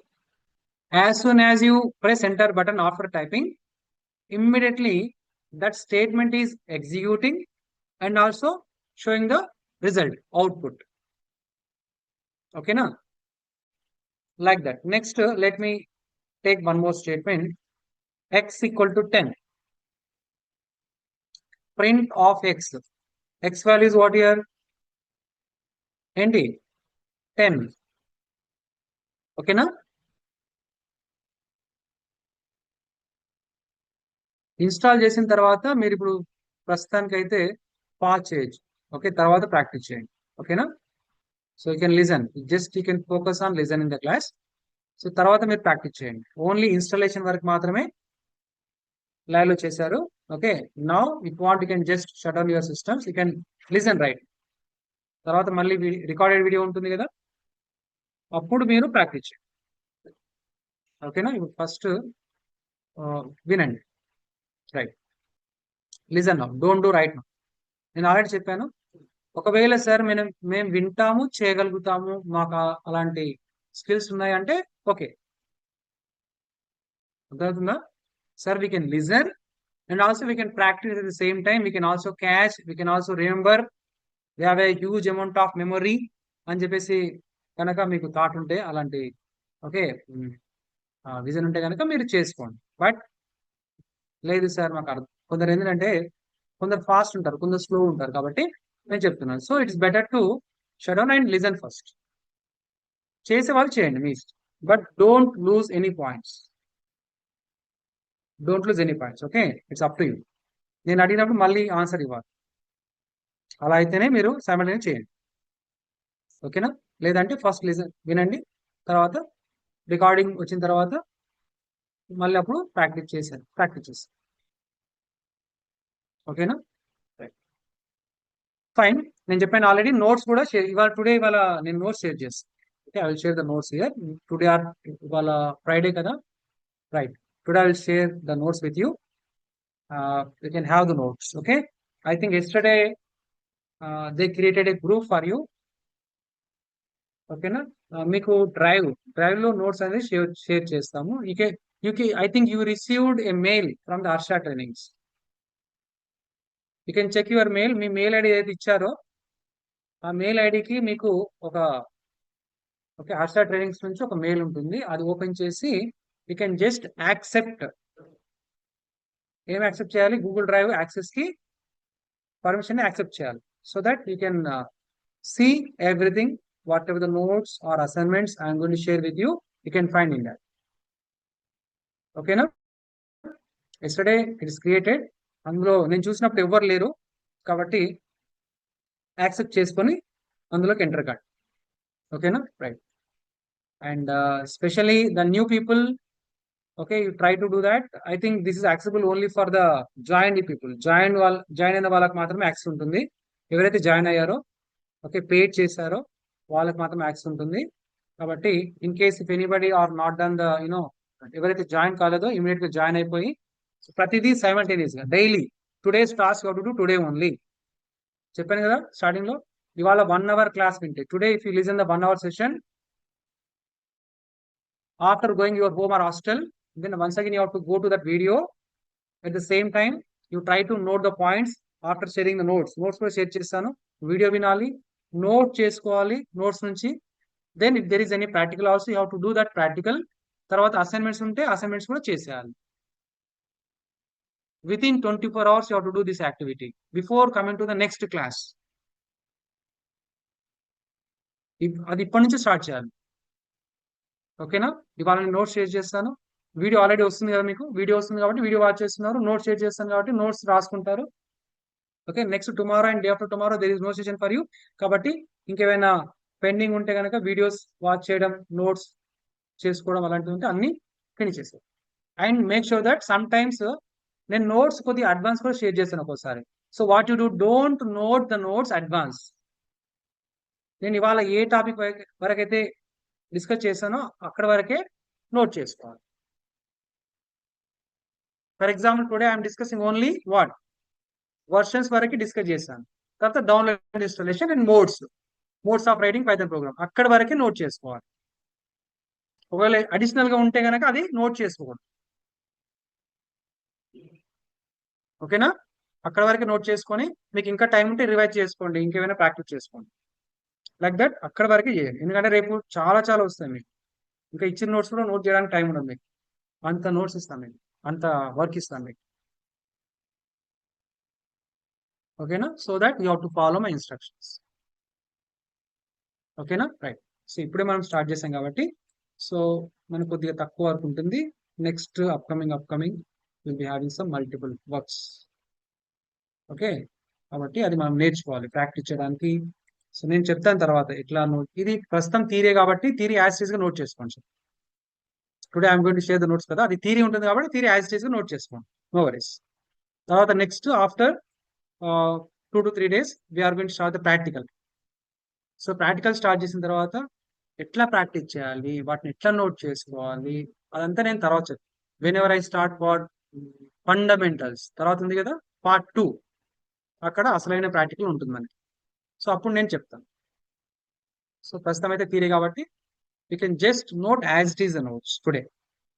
As soon as you press enter button after typing, immediately that statement is executing and also showing the result output. Okay, na? Like that. Next, let me take one more statement. X equal to 10. Print of X. X value is what here? ఏంటి 10. ఓకేనా? Install చేసిన తర్వాత మీరు ఇప్పుడు ప్రస్తుతానికైతే pause చేయొచ్చు. Okay, తర్వాత practice చేయండి. ఓకేనా? So you can listen, just you can focus on listen in the class. So తర్వాత మీరు ప్రాక్టీస్ చేయండి. ఓన్లీ ఇన్స్టాలేషన్ వరకు మాత్రమే లైవ్ లో చేశారు. Okay, now if want you can just shut down your systems, you can listen right. తర్వాత మళ్ళీ recorded video ఉంటుంది కదా, అప్పుడు మీరు ప్రాక్టీస్ చేయండి. ఓకేనా? ఇప్పుడు ఫస్ట్ వినండి. Right, listen now, don't do right now. నేను ఆల్రెడీ చెప్పాను, ఒకవేళ సార్ మేము వింటాము, చేయగలుగుతాము, మాకు అలాంటి స్కిల్స్ ఉన్నాయంటే ఓకే, అర్థమవుతుందా? Sir we can listen and also we can practice at the same time. We can also catch, we can also remember. We have a huge amount of memory అని చెప్పేసి కనుక మీకు థాట్ ఉంటే, అలాంటి okay vision ఉంటే కనుక మీరు చేసుకోండి. బట్ లేదు సార్ మాకు అర్థం, కొందరు ఏంటంటే కొందరు ఫాస్ట్ ఉంటారు, కొందరు స్లో ఉంటారు, కాబట్టి నేను చెప్తున్నాను. So it's better to shut down and listen first. చేసే వాళ్ళు చేయండి మీ ఇష్టం, but don't lose any points. Don't lose any points. Okay, it's up to you. నేను అడిగినప్పుడు మళ్ళీ ఆన్సర్ ఇవ్వాలి, అలా అయితేనే మీరు సైమల్టేనియస్ చేయండి. ఓకేనా? లేదంటే ఫస్ట్ లిజన్ వినండి, తర్వాత రికార్డింగ్ వచ్చిన తర్వాత మళ్ళీ అప్పుడు ప్రాక్టీస్ చేశాను. ఓకేనా? ఫైన్. నేను చెప్పాను ఆల్రెడీ, నోట్స్ కూడా ఇవాళ నేను నోట్స్ షేర్ చేస్తాను. Okay, I will share the notes here. Today ఇవాళ ఫ్రైడే కదా, right. Today I will share the notes with you. You can have the notes. Okay, I think yesterday they created a group for you. Okay na? Meeku drive lo notes అనేది share చేస్తాము. I think you received a mail from the Harsha Trainings. You can check your mail. Me mail ID ఏదైతే ఇచ్చారో ఆ mail ఐడికి మీకు ఒక Harsha trainings నుంచి ఒక మెయిల్ ఉంటుంది. అది ఓపెన్ చేసి you can just accept. ఏం యాక్సెప్ట్ చేయాలి? గూగుల్ డ్రైవ్ యాక్సెస్ కి పర్మిషన్ యాక్సెప్ట్ చేయాలి. So that you can see everything, whatever the notes or assignments I'm going to share with you, you can find in that. ఓకేనా? Yesterday it is created. అందులో నేను చూసినప్పుడు ఎవ్వరు లేరు, కాబట్టి accept చేసుకొని అందులోకి ఎంటర్ కాండి. ఓకేనా? Right. And specially the new people, okay, you try to do that. I think this is accessible only for the joined people. Join అయిన వాళ్ళకి మాత్రమే యాక్సెస్ ఉంటుంది. ఎవరైతే జాయిన్ అయ్యారో, ఓకే, పేడ్ చేశారో వాళ్ళకి మాత్రమే యాక్సెస్ ఉంటుంది. కాబట్టి in case if anybody are not done the ఎవరైతే జాయిన్ కాలేదో ఇమీడియట్ గా జాయిన్ అయిపోయి ప్రతిదీ సైమల్టేనియస్ గా daily today's task how to do today only. చెప్పాను కదా స్టార్టింగ్ లో, ఇవాళ 1 hour క్లాస్ వింటే, today if you listen the 1 hour session after going your home or hostel, then once again you have to go to that video. At the same time you try to note the points after sharing the notes కూడా share చేస్తాను. Video వినాలి, note చేసుకోవాలి notes నుంచి. Then if there is any practical also you have to do that practical. తర్వాత assignments ఉంటే assignments కూడా చేసేయాలి. within 24 hours you have to do this activity before coming to the next class. అది ఇప్పటి నుంచి start చేయాలి. ఓకేనా? ఇవాళ నేను నోట్స్ షేర్ చేస్తాను. వీడియో ఆల్రెడీ వస్తుంది కదా, మీకు వీడియో వస్తుంది కాబట్టి వీడియో వాచ్ చేస్తున్నారు. నోట్స్ షేర్ చేస్తాను కాబట్టి నోట్స్ రాసుకుంటారు. Okay, next tomorrow and day after tomorrow there is no session for you. కాబట్టి ఇంకేమైనా పెండింగ్ ఉంటే కనుక వీడియోస్ వాచ్ చేయడం, నోట్స్ చేసుకోవడం అలాంటివి ఉంటే అన్ని ఫినిష్ చేస్తాం. And make sure that some times నేను నోట్స్ కొద్దిగా అడ్వాన్స్ కూడా షేర్ చేస్తాను ఒక్కోసారి. So what you do, don't note the notes advance. నేను ఇవాళ ఏ టాపిక్ వరకైతే డిస్కస్ చేశానో అక్కడ వరకే నోట్ చేసుకోవాలి. For example today I'm discussing only what versions వరకు డిస్కస్ చేశాను. తర్వాత download installation and modes of writing Python programme అక్కడ వరకే నోట్ చేసుకోవాలి. ఒకవేళ అడిషనల్ గా ఉంటే కనుక అది నోట్ చేసుకోకూడదు. ఓకేనా? అక్కడ వరకు నోట్ చేసుకొని మీకు ఇంకా టైం ఉంటే రివైజ్ చేసుకోండి, ఇంకేమైనా ప్రాక్టీస్ చేసుకోండి. లైక్ దట్ అక్కడ వరకు చేయండి. ఎందుకంటే రేపు చాలా చాలా వస్తాయి మీకు. ఇంకా ఇచ్చిన నోట్స్ కూడా నోట్ చేయడానికి టైం ఉండదు మీకు. అంత నోట్స్ ఇస్తాను మీకు, అంత వర్క్ ఇస్తాను మీకు. ఓకేనా? So that you have to follow my instructions. ఓకేనా? రైట్. సో ఇప్పుడే మనం స్టార్ట్ చేసాం కాబట్టి సో మనకు కొద్దిగా తక్కువ వర్క్ ఉంటుంది. Next upcoming will be having some multiple works. Okay, కాబట్టి అది మనం నేర్చుకోవాలి ప్రాక్టీస్ చేయడానికి. సో నేను చెప్తాను తర్వాత ఎట్లా నోట్. ఇది ప్రస్తుతం థియరీ కాబట్టి థియరీ యాజ్ గా నోట్ చేసుకోండి sir. Today I'm going to share the notes కదా, అది థియరీ ఉంటుంది కాబట్టి థియరీ యాజ్ గా నోట్ చేసుకోండి, నో వరీస్. తర్వాత next after 2 to 3 days we're going to start the practical. So practical start చేసిన తర్వాత ఎట్లా ప్రాక్టీస్ చేయాలి, వాటిని ఎట్లా నోట్ చేసుకోవాలి, అదంతా నేను తర్వాత చెప్తాను. When ever I start fundamentals తర్వాత ఉంది కదా పార్ట్ 2, అక్కడ అసలైన ప్రాక్టికల్ ఉంటుంది మనకి. సో అప్పుడు నేను చెప్తాను. సో ప్రస్తుతం అయితే థియరీ కాబట్టి you can just note as it is the notes today.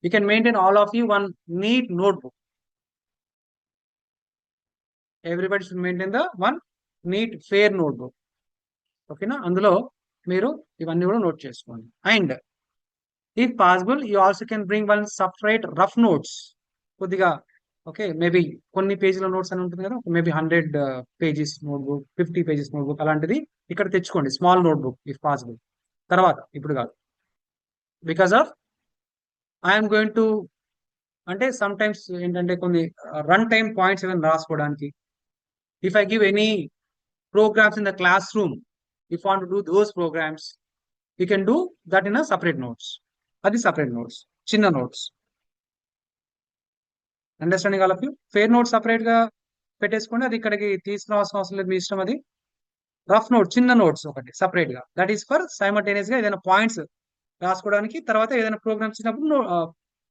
You can maintain all of you one neat notebook. Everybody should maintain the one neat fair notebook. ఓకేనా? అందులో మీరు ఇవన్నీ కూడా నోట్ చేసుకోండి. And if possible you also can bring one separate rough notes కొద్దిగా. Okay, maybe కొన్ని పేజీల notes అని ఉంటుంది కదా, maybe 100 pages notebook, 50 pages notebook అలాంటిది ఇక్కడ తెచ్చుకోండి, స్మాల్ నోట్బుక్ ఇఫ్ పాసిబుల్. తర్వాత ఇప్పుడు కాదు, because of I'm going to అంటే సమ్ టైమ్స్ ఏంటంటే కొన్ని రన్ టైమ్ పాయింట్స్ ఏమైనా రాసుకోవడానికి. If I give any programs in the classroom, if you want to do those programs, you can do that in a separate notes. అది separate notes, చిన్న notes. Understanding all of you? Fair notes separate గా పెట్టేసుకోండి, అది ఇక్కడికి తీసుకురావాల్సిన అవసరం లేదు, మీ ఇష్టం అది. రఫ్ నోట్ చిన్న నోట్స్ ఒకటి సపరేట్ గా, దట్ ఈస్ ఫర్ సైమల్టేనియస్ గా ఏదైనా పాయింట్స్ రాసుకోవడానికి, తర్వాత ఏదైనా ప్రోగ్రామ్స్ ఇచ్చినప్పుడు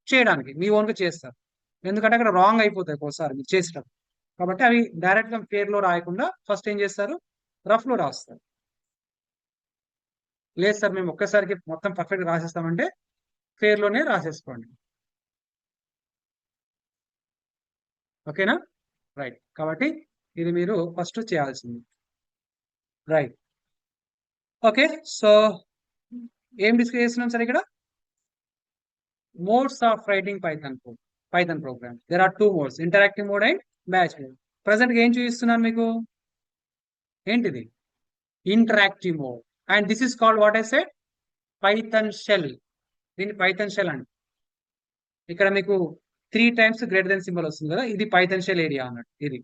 చేయడానికి మీ ఓన్ గా చేస్తారు. ఎందుకంటే అక్కడ రాంగ్ అయిపోతాయి ఒకసారి మీరు చేసేటప్పుడు. కాబట్టి అవి డైరెక్ట్ గా ఫేర్ లో రాయకుండా ఫస్ట్ ఏం చేస్తారు, రఫ్ లో రాస్తారు. లేదు సార్ మేము ఒక్కసారికి మొత్తం పర్ఫెక్ట్ రాసేస్తామంటే ఫేర్ లోనే రాసేసుకోండి. ఓకేనా? రైట్. కాబట్టి ఇది మీరు ఫస్ట్ చేయాల్సింది. రైట్. ఓకే, సో ఏం డిస్కస్ చేస్తున్నాం సార్ ఇక్కడ? Modes of writing Python program. There are 2 modes, interactive mode and batch mode. Present గా ఏం చూపిస్తున్నాను మీకు? ఏంటిది? Interactive mode. And this is called what I said, Python shell. దీన్ని పైథాన్ షెల్ అండి. ఇక్కడ మీకు 3 times గ్రేటర్ దెన్ సింబల్ వస్తుంది కదా, ఇది పైథాన్ షెల్ ఏరియా అన్నట్టు ఇది.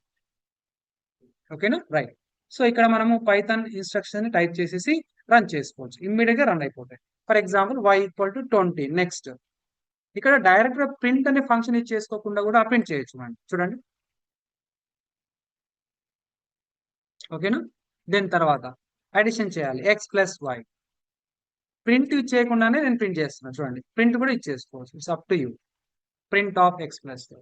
ఓకేనా? రైట్. సో ఇక్కడ మనము పైథాన్ ఇన్స్ట్రక్షన్ టైప్ చేసేసి రన్ చేసుకోవచ్చు, ఇమ్మీడియట్ గా రన్ అయిపోతాయి. For example y = 20. నెక్స్ట్ ఇక్కడ డైరెక్ట్ గా ప్రింట్ అనే ఫంక్షన్ ఇచ్చేసుకోకుండా కూడా ప్రింట్ చేయొచ్చు మనం, చూడండి. ఓకేనా? దెన్ తర్వాత అడిషన్ చేయాలి, x + y. ప్రింట్ ఇచ్చేయకుండానే నేను ప్రింట్ చేస్తున్నాను, చూడండి. ప్రింట్ కూడా ఇచ్చేసుకోవచ్చు, it's up to you. Print of x + y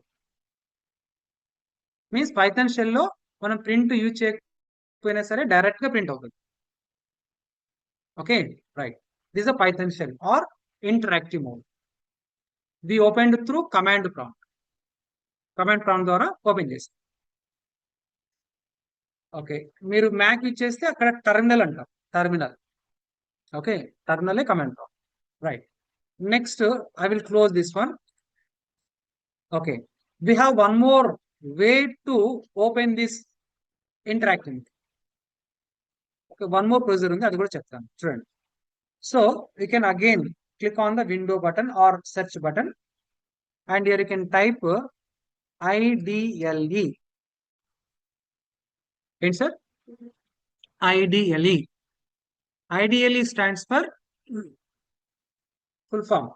means Python shell లో మనం ప్రింట్ యూజ్ చేయకపోయినా సరే డైరెక్ట్ గా ప్రింట్ అవుతుంది. Okay, right. This a Python shell or interactive mode. We opened through command prompt ద్వారా ఓపెన్ చేస్తాం. ఓకే, మీరు Mac ఇచ్చేస్తే అక్కడ టర్మినల్ అంటాం, terminal. Okay, terminal command prompt. Right. Next I will close this one. Okay, we have one more way to open this interactive. Okay, one more procedure ఉంది, అది కూడా చెప్తాను, చూడండి. So you can again click on the window button or search button and here you can type IDLE. ఏంటి sir? IDLE. IDLE stands for full form.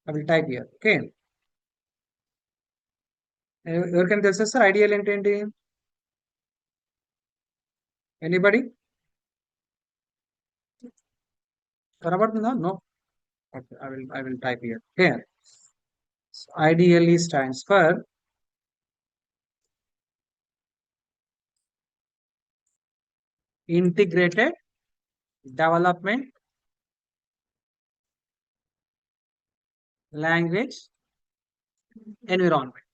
I will type here. Okay, ఎవరికైనా తెలుసా sir IDLE ఏంటి? Anybody? కనబడుతుందా? No. Okay, I will type here. Here. So, IDLE stands for Integrated Development language environment.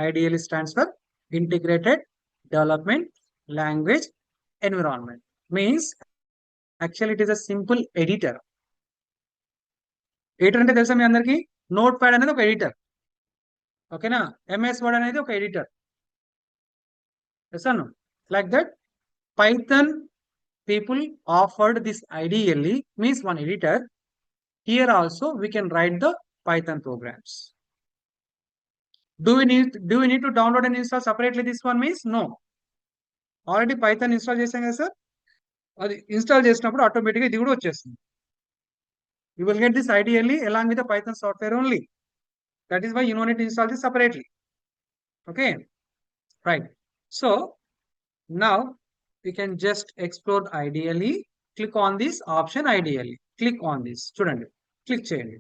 IDLE stands for Integrated Development Language Environment. Means actually it is a simple editor. Editor అంటే తెలుసా మీ అందరికి? Note pad అనేది ఒక editor, ఓకేనా? MS word అనేది ఒక editor. Like that Python people offered this IDLE means one editor. Here also we can write the Python programs. Do we need to download and install separately this one means? No. Already Python install chesam kada sir. Adi install chesinappudu automatically idi kuda vachestunది. You will get this IDLE along with the Python software only. That is why you don't need to install this separately. Okay, right. So now we can just explore IDLE. Click on this option IDLE. Click on this. Chudandi. Click cheyandi.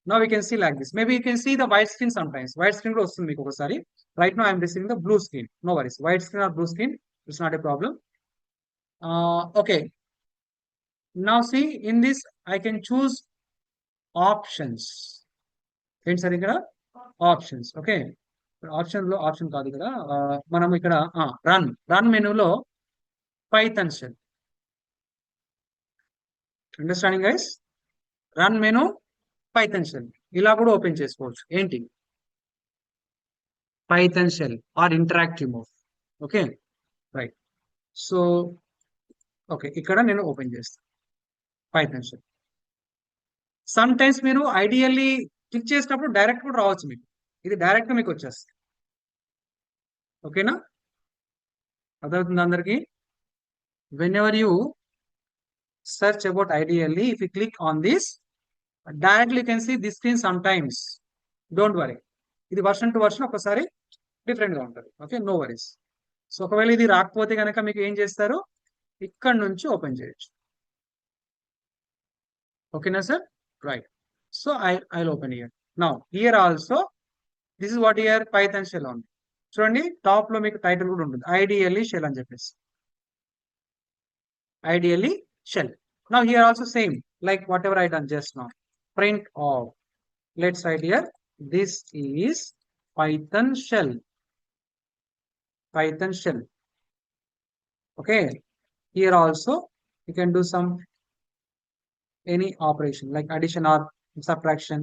Now we can see like this. Maybe you can see the white screen sometimes. White screen kuda vastundi meeku okasari. Right now I am receiving the blue screen. No worries. White screen or blue screen, it's not a problem. Okay. Now see, in this I can choose options. ఏంటి సార్ ఇక్కడ options? Okay, option లో option కాదు కదా, మనం ఇక్కడ run మెనూలో Python shell. Understanding guys? Run menu Python shell ఇలా కూడా ఓపెన్ చేసుకోవచ్చు. ఏంటి? Python shell or interactive mode. Okay, right. So okay, ఇక్కడ నేను ఓపెన్ చేస్తాను పైథాన్ షెల్. సమ్ టైమ్స్ మీరు ఐడియల్లీ క్లిక్ చేసినప్పుడు డైరెక్ట్ కూడా రావచ్చు మీకు. ఇది డైరెక్ట్ మీకు వచ్చేస్తుంది. ఓకేనా? అర్థమవుతుంది అందరికి? whenever you search about IDLE, if you click on this, directly you can see this screen sometimes. Don't worry, ఇది వర్షన్ టు వర్షన్ ఒకసారి డిఫరెంట్ గా ఉంటుంది. Okay, no worries. సో ఒకవేళ ఇది రాకపోతే కనుక మీకు ఏం చేస్తారు, ఇక్కడ నుంచి ఓపెన్ చేయొచ్చు. ఓకేనా sir? Right. So I'll open here. Now here also this is what here Python shell ఉంది. చూడండి టాప్ లో మీకు టైటిల్ కూడా ఉంటుంది, IDLE shell అని చెప్పేసి. IDLE shell. Now here also same, like whatever I done just now. Print of. Let's write here, this is Python shell. Python shell. Okay. Here also you can do some any operation like addition or subtraction.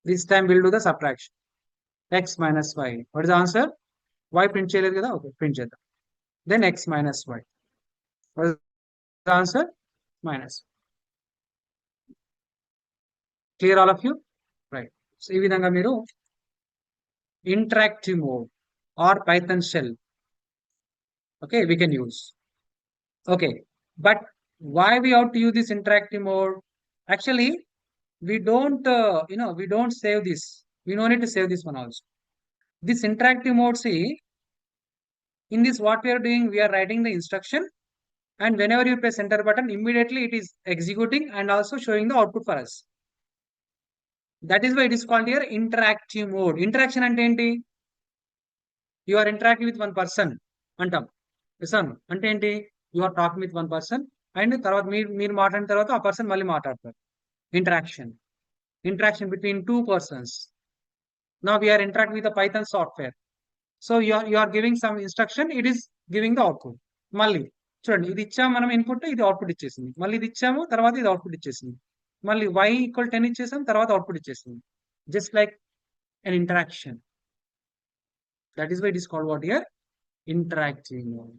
This time we'll do the subtraction. X minus y. What is the answer? Y print cheyaledu kada? Okay, print chedam. Then x minus y. What is the answer? Minus. Clear all of you? Right. So ee vidhanga meeru interactive mode or Python shell, okay, we can use. Okay, but why we have to use this interactive mode? Actually we don't we don't save this. We no need to save this one also. This interactive mode, see, in this what we are doing, we are writing the instruction, and whenever you press enter button, immediately it is executing and also showing the output for us. That is why it is called here interactive mode. Interaction ante enti? You are interacting with one person antam. Listen, ante enti? You are talking with one person and tarvata meer maatladina tarvata aa person malli maatladtaru. Interaction between two persons. Now we are interacting with the Python software. So you are giving some instruction, it is giving the output. Malli చూడండి, ఇది ఇచ్చాము మనం input, ఇది output ఇచ్చేసింది. మళ్ళీ ఇది ఇచ్చాము, తర్వాత ఇది అవుట్పుట్ ఇచ్చేసింది. మళ్ళీ y = 10 ఇచ్చేసాం, తర్వాత అవుట్పుట్ ఇచ్చేసింది. Just like an interaction. That is why it is called what here? Interactive mode.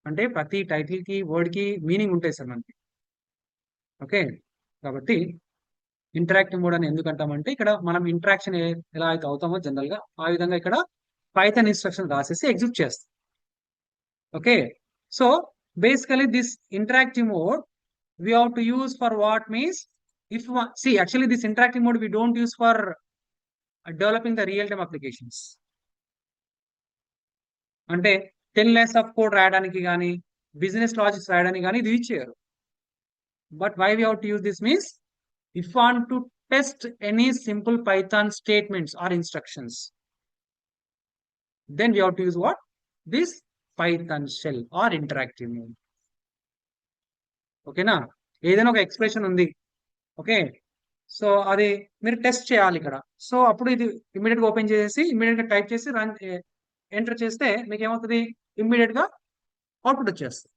అంటే ప్రతి టైటిల్ కి వర్డ్ కి మీనింగ్ ఉంటాయి సార్ మనకి. ఓకే, కాబట్టి ఇంటరాక్టివ్ మోడ్ అని ఎందుకు అంటామంటే, ఇక్కడ మనం ఇంటరాక్షన్ ఎలా అయితే అవుతామో జనరల్ గా ఆ విధంగా ఇక్కడ పైథాన్ ఇన్స్ట్రక్షన్ రాసేసి ఎగ్జిక్యూట్ చేస్తాం. Okay, so basically this interactive mode we have to use for what means, if see actually this interactive mode we don't use for developing the real time applications. అంటే 10 lines of code రాయడానికి కానీ business logics రాయడానికి కానీ ఇది use చేయరు. But why we have to use this means, if you want to test any simple Python statements or instructions, then we have to use what? This Python shell or interactive mode. ఓకేనా? ఏదైనా ఒక expression ఉంది. Okay, so అది మీరు test చేయాలి ఇక్కడ. So అప్పుడు ఇది ఇమ్మీడియట్ గా ఓపెన్ చేసి ఇమ్మీడియట్ గా టైప్ చేసి రన్ ఎంటర్ చేస్తే మీకు ఏమవుతుంది, ఇమ్మీడియట్ గా అవుట్పుట్ వచ్చేస్తుంది.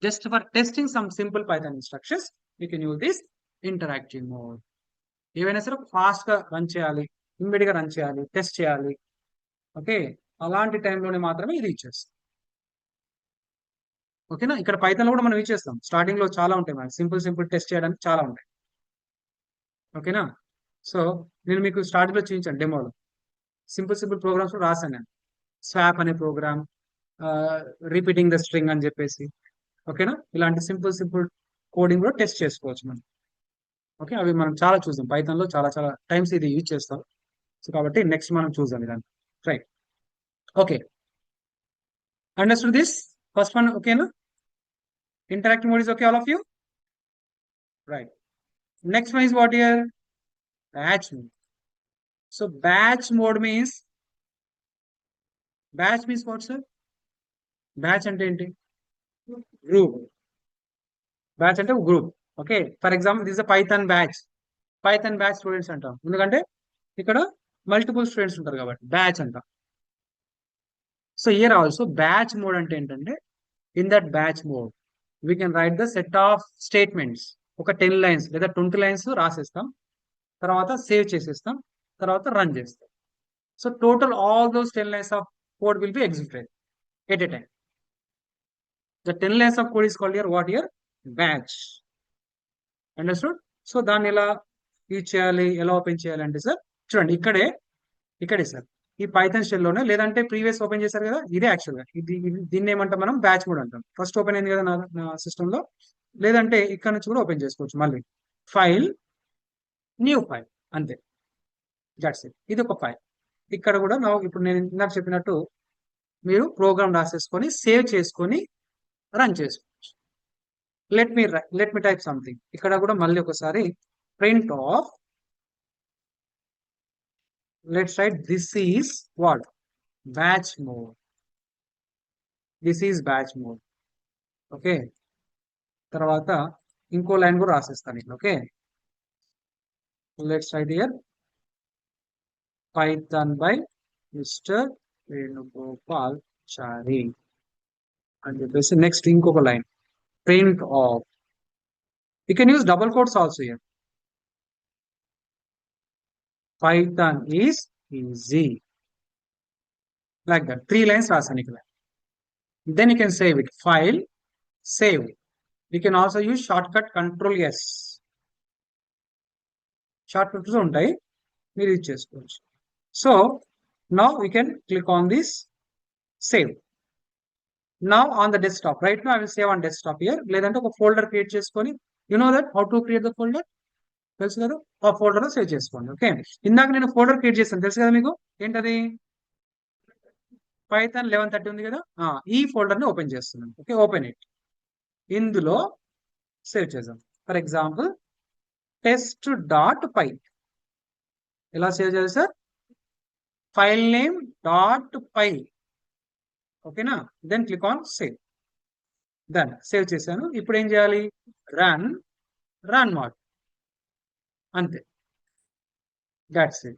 Just for testing some simple Python instructions you can use this interactive mode. ఏవైనా సరే ఫాస్ట్ గా రన్ చేయాలి, ఇమ్మీడియట్ గా రన్ చేయాలి, టెస్ట్ చేయాలి. ఓకే, అలాంటి టైంలోనే మాత్రమే ఇది ఇచ్చేస్తుంది. ఓకేనా? ఇక్కడ పైథాన్ లో కూడా మనం యూజ్ చేస్తాం. స్టార్టింగ్ లో చాలా ఉంటాయి మనకి సింపుల్ టెస్ట్ చేయడానికి చాలా ఉంటాయి. ఓకేనా? సో నేను మీకు స్టార్టింగ్ లో చూపించాను డెమోలో సింపుల్ ప్రోగ్రామ్స్ రాశాను నేను. స్వాప్ అనే ప్రోగ్రామ్, రిపీటింగ్ ద స్ట్రింగ్ అని చెప్పేసి. ఓకేనా? ఇలాంటి సింపుల్ కోడింగ్ కూడా టెస్ట్ చేసుకోవచ్చు మనం. ఓకే, అవి మనం చాలా చూసాం పైథాన్ లో, చాలా టైమ్స్ ఇది యూజ్ చేస్తాం. సో కాబట్టి నెక్స్ట్ మనం చూద్దాం ఇదాన్ని. Right, okay, understood this first one. ఓకేనా? Interactive mode is okay, all of you? Right. Next one is what here? Batch mode. So batch mode means what, sir? Batch అంటే ఏంటి? Group. Batch అంటే group. Okay, for example this Python batch. Python batch students అంటాం ఎందుకంటే ఇక్కడ multiple students ఉంటారు కాబట్టి batch అంటాం. So here also batch mode అంటే ఏంటంటే in that batch mode we can write the set of statements. ఒక 10 లైన్స్ లేదా 20 లైన్స్ రాసేస్తాం, తర్వాత సేవ్ చేసేస్తాం, తర్వాత రన్ చేస్తాం. So total all those 10 lines of code will be executed at a time. The 10 lines of code is called here what here? Batch. Understood? So దాన్ని ఎలా use చేయాలి, ఎలా ఓపెన్ చేయాలి అంటే సార్ చూడండి ఇక్కడే సార్ ఈ పైథాన్ షెల్ లోనే, లేదంటే ప్రీవియస్ ఓపెన్ చేశారు కదా ఇదే యాక్చువల్గా దీన్ని ఏమంటాం మనం, బ్యాచ్ మోడ్ అంటాం. ఫస్ట్ ఓపెన్ అయింది కదా నా సిస్టమ్ లో, లేదంటే ఇక్కడ నుంచి కూడా ఓపెన్ చేసుకోవచ్చు. మళ్ళీ ఫైల్, న్యూ ఫైల్, అంతే. That's it. ఇది ఒక ఫైల్. ఇక్కడ కూడా ఇప్పుడు నేను ఇందాక చెప్పినట్టు మీరు ప్రోగ్రామ్ రాసేసుకొని సేవ్ చేసుకొని రన్ చేసుకోవచ్చు. Let me type something. ఇక్కడ కూడా మళ్ళీ ఒకసారి print of, let's write this is what, batch mode. This is batch mode. Okay, తర్వాత ఇంకో లైన్ కూడా రాసేస్తాను ఇక్కడ. Okay, let's write here Python by mister Venugopal Chari అని చెప్పేసి నెక్స్ట్ ఇంకొక line print of. You can use double quotes also here. Python is easy. Like that. 3 lines రాసాను ఇక్కడ. Then you can save it. File, save. You can also use shortcut Control S. Shortcuts ఉంటాయి, మీరు use చేసుకోవచ్చు. So now we can click on this save. Now on the desktop. Right now I will save on desktop here. లేదంటే ఒక folder create చేసుకొని, you know that how to create the folder? తెలుసు కదా, ఆ folder లో save చేసుకోండి. Okay, ఇందాక నేను ఫోల్డర్ క్రియేట్ చేస్తాను తెలుసు కదా మీకు, ఏంటది, పైథాన్ 1130 ఉంది కదా, ఈ ఫోల్డర్ ని ఓపెన్ చేస్తున్నాను. Okay, open it. ఇందులో సేవ్ చేద్దాం. For example test.py. ఎలా సేవ్ చేయాలి సార్, ఫైల్ నేమ్ .py. ఓకేనా, then click on save. Then save చేశాను. ఇప్పుడు ఏం చేయాలి, రన్ మోడ్, అంతే. That's it,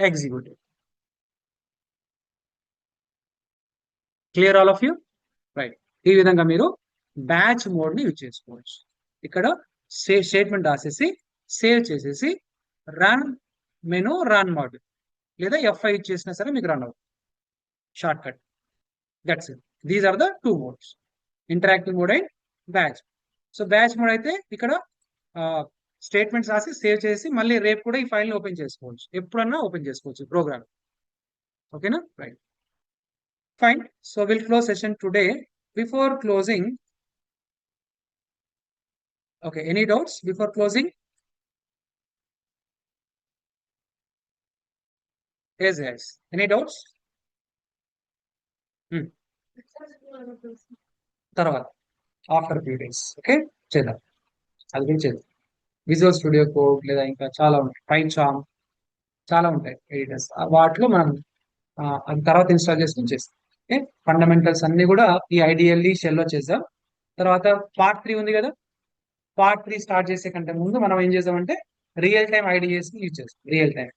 execute. Clear all of you? Right. ఈ విధంగా మీరు బ్యాచ్ మోడ్ ని యూజ్ చేసుకోవచ్చు. ఇక్కడ స్టేట్మెంట్ రాసేసి సేవ్ చేసేసి రన్ మోడ్ లేదా F5 యూజ్ చేసినా సరే మీకు రన్ అవుతుంది shortcut. That's it. These are the 2 modes, interactive mode and batch. So batch mode అయితే ఇక్కడ స్టేట్మెంట్స్ రాసి సేవ్ చేసి మళ్ళీ రేపు కూడా ఈ ఫైల్ని ఓపెన్ చేసుకోవచ్చు, ఎప్పుడన్నా ఓపెన్ చేసుకోవచ్చు ప్రోగ్రామ్. ఓకేనా? Right, fine. So we'll close session today. Before closing, okay, any doubts before closing? Yes, guys, any doubts? తర్వాత ఆఫ్టర్ ఫ్యూ డేస్ ఓకే చేద్దాం, అది కూడా చేద్దాం. విజువల్ స్టూడియో కోడ్ లేదా ఇంకా చాలా ఉంటాయి, పైచామ్ చాలా ఉంటాయి ఎడిటర్స్, వాటిలో మనం అది తర్వాత ఇన్స్టాల్ చేసుకుని చేస్తాం. ఓకే, ఫండమెంటల్స్ అన్ని కూడా ఈ ఐడియల్లీ షెల్లో చేద్దాం. తర్వాత పార్ట్ 3 ఉంది కదా, పార్ట్ 3 స్టార్ట్ చేసే కంటే ముందు మనం ఏం చేద్దామంటే రియల్ టైం ఐడియాస్ యూజ్ చేస్తాం. రియల్ టైం,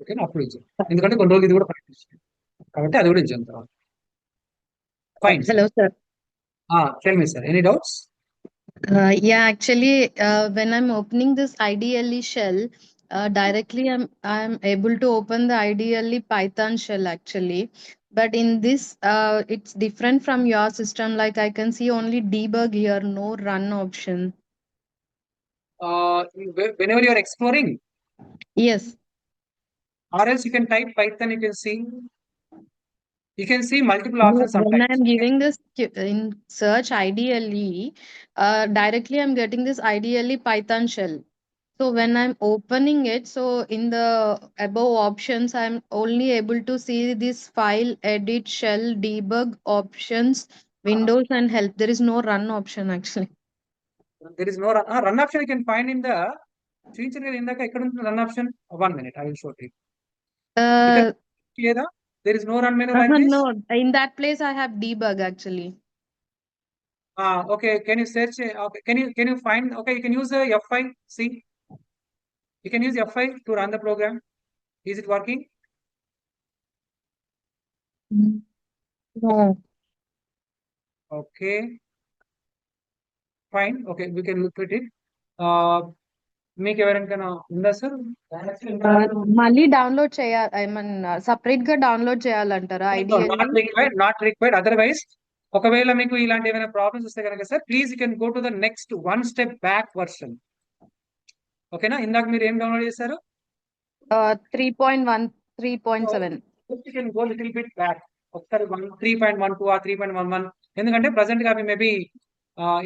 ఓకేనా, అప్పుడు ఇచ్చాం. ఎందుకంటే కొన్ని రోజులు ఇది కూడా ప్రాక్టీస్ చేయాలి కాబట్టి అది కూడా ఇచ్చాం తర్వాత. Fine sir. Hello, sir. Tell me sir, any doubts? Yeah, actually, when I'm opening this IDLE shell, directly I'm able to open the IDLE Python shell actually. But in this, it's different from your system. Like I can see only debug here, no run option. Whenever you are exploring, Yes. or else you can type Python, you can see multiple No, options when sometimes. I'm giving this in search IDLE, directly I'm getting this IDLE Python shell. So when I'm opening it, so in the above options, I'm only able to see this file, edit, shell, debug options, Windows and help. There is no run option actually. There is no run option. You can find in the future. ఇందాక ఎక్కడ ఉంటుంది run option? 1 minute, I will show you. ఇక్కడ లేదా there is no run menu like this? No, in that place I have debug actually. Okay, can you search? Okay, can you find? Okay, you can use the F5. See, you can use F5 to run the program. Is it working? No. Okay, fine. Okay, we can look at it. మీకు ఎవరికైనా ఉందా sir? మళ్ళీ download చేయాలి, I mean separate గా download చేయాలంటారా ideal? Not required. Otherwise ఒకవేళ మీకు ఇలాంటి ఏమైనా ప్రాబ్లమ్స్ వస్తే కనుక sir, please you can go to the next 1 step back version. ఓకేనా, ఇందాక మీరు ఏం డౌన్లోడ్ చేశారు? 3.1, 3.7. You can go little bit back. ఒకసారి 3.12 ఆ 3.11, ఎందుకంటే ప్రజెంట్ గా అవి మేబీ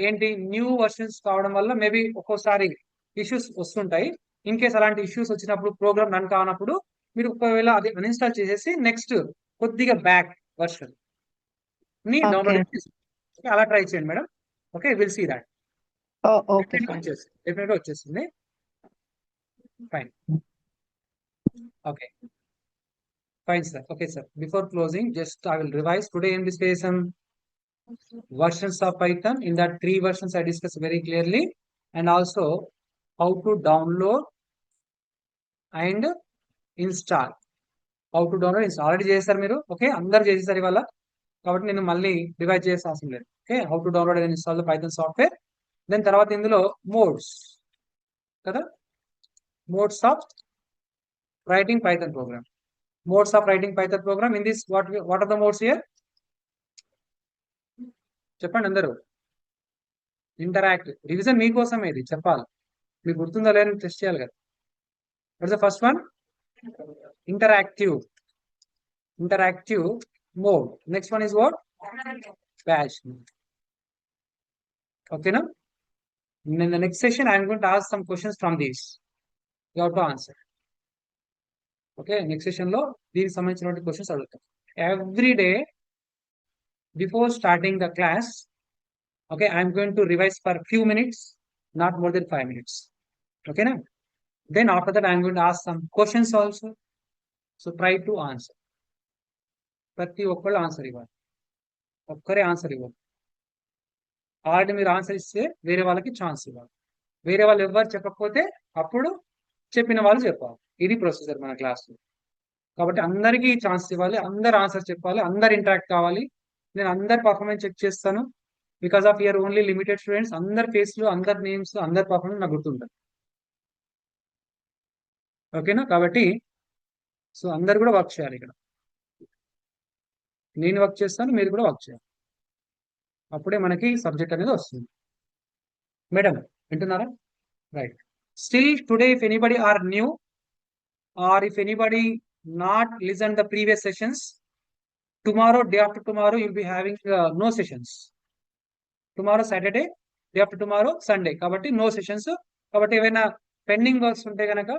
ఏంటి న్యూ వర్షన్స్ కావడం వల్ల మేబీ ఒక్కోసారి ఇష్యూస్ వస్తుంటాయి. ఇన్ కేస్ అలాంటి ఇష్యూస్ వచ్చినప్పుడు, ప్రోగ్రామ్ రన్ కానప్పుడు మీరు ఒకవేళ అది అన్ఇన్స్టాల్ చేసేసి నెక్స్ట్ కొద్దిగా బ్యాక్ వర్షన్ ని డౌన్లోడ్ చేసి అలా ట్రై చేయండి madam. Okay, will see that. Okay, definite గా వచ్చేస్తుంది. Fine. Okay, fine sir. Okay sir, before closing, just I will revise. Today in this case some versions of Python. In that 3 versions I discussed very clearly, and also how to download and install. How to download, install already చేశారు మీరు. Okay, అందరు చేసేసారు ఇవాళ కాబట్టి నేను మళ్ళీ revise చేసే అవసరం లేదు. Okay, how to download and install the Python software. Then తర్వాత ఇందులో మోడ్స్ కదా, modes of writing Python program. Modes of writing Python program. In this, what are the modes here? చెప్పండి అందరూ. ఇంటరాక్ట్ రివిజన్ మీకోసమే, ఇది చెప్పాలి, మీకు గుర్తుందా లేదని టెస్ట్ చేయాలి కదా. What's the first one? Interactive mode. Next one is what? Bash. ఓకేనా? In the next session I am going to ask some questions from these. You have to answer. Okay, next session లో దీనికి సంబంధించిన questions అడుగుతాం. Every day before starting the class, okay, I am going to revise for few minutes, not more than 5 minutes. Okay na? Then after that I am going to ask some questions also, so try to answer. ప్రతి ఒక్కళ్ళు answer ఇవ్వాలి, ఒక్కరే answer ఇవ్వాలి. Already మీరు answer ఇస్తే వేరే వాళ్ళకి chance ఇవ్వాలి. వేరే వాళ్ళు ఎవరు చెప్పకపోతే అప్పుడు చెప్పిన వాళ్ళు చెప్పాలి. ఇది ప్రొసీజర్ మన క్లాస్లో. కాబట్టి అందరికీ ఛాన్స్ ఇవ్వాలి, అందరు ఆన్సర్ చెప్పాలి, అందరు ఇంటరాక్ట్ కావాలి. నేను అందరి పర్ఫార్మెన్స్ చెక్ చేస్తాను. Because of you're only limited students. అందరి ఫేస్లు, అందరి నేమ్స్, అందరి పర్ఫార్మెన్స్ నాకు గుర్తుంటుంది. ఓకేనా? కాబట్టి సో అందరు కూడా వర్క్ చేయాలి. ఇక్కడ నేను వర్క్ చేస్తాను, మీరు కూడా వర్క్ చేయాలి. అప్పుడే మనకి సబ్జెక్ట్ అనేది వస్తుంది. మేడం వింటున్నారా? Right. Still today, if anybody are new, or if anybody not listen the previous sessions, tomorrow, day after tomorrow, you'll be having no sessions. Tomorrow Saturday, day after tomorrow Sunday. కాబట్టి no sessions. కాబట్టి ఏమైనా pending works ఉంటే కనుక,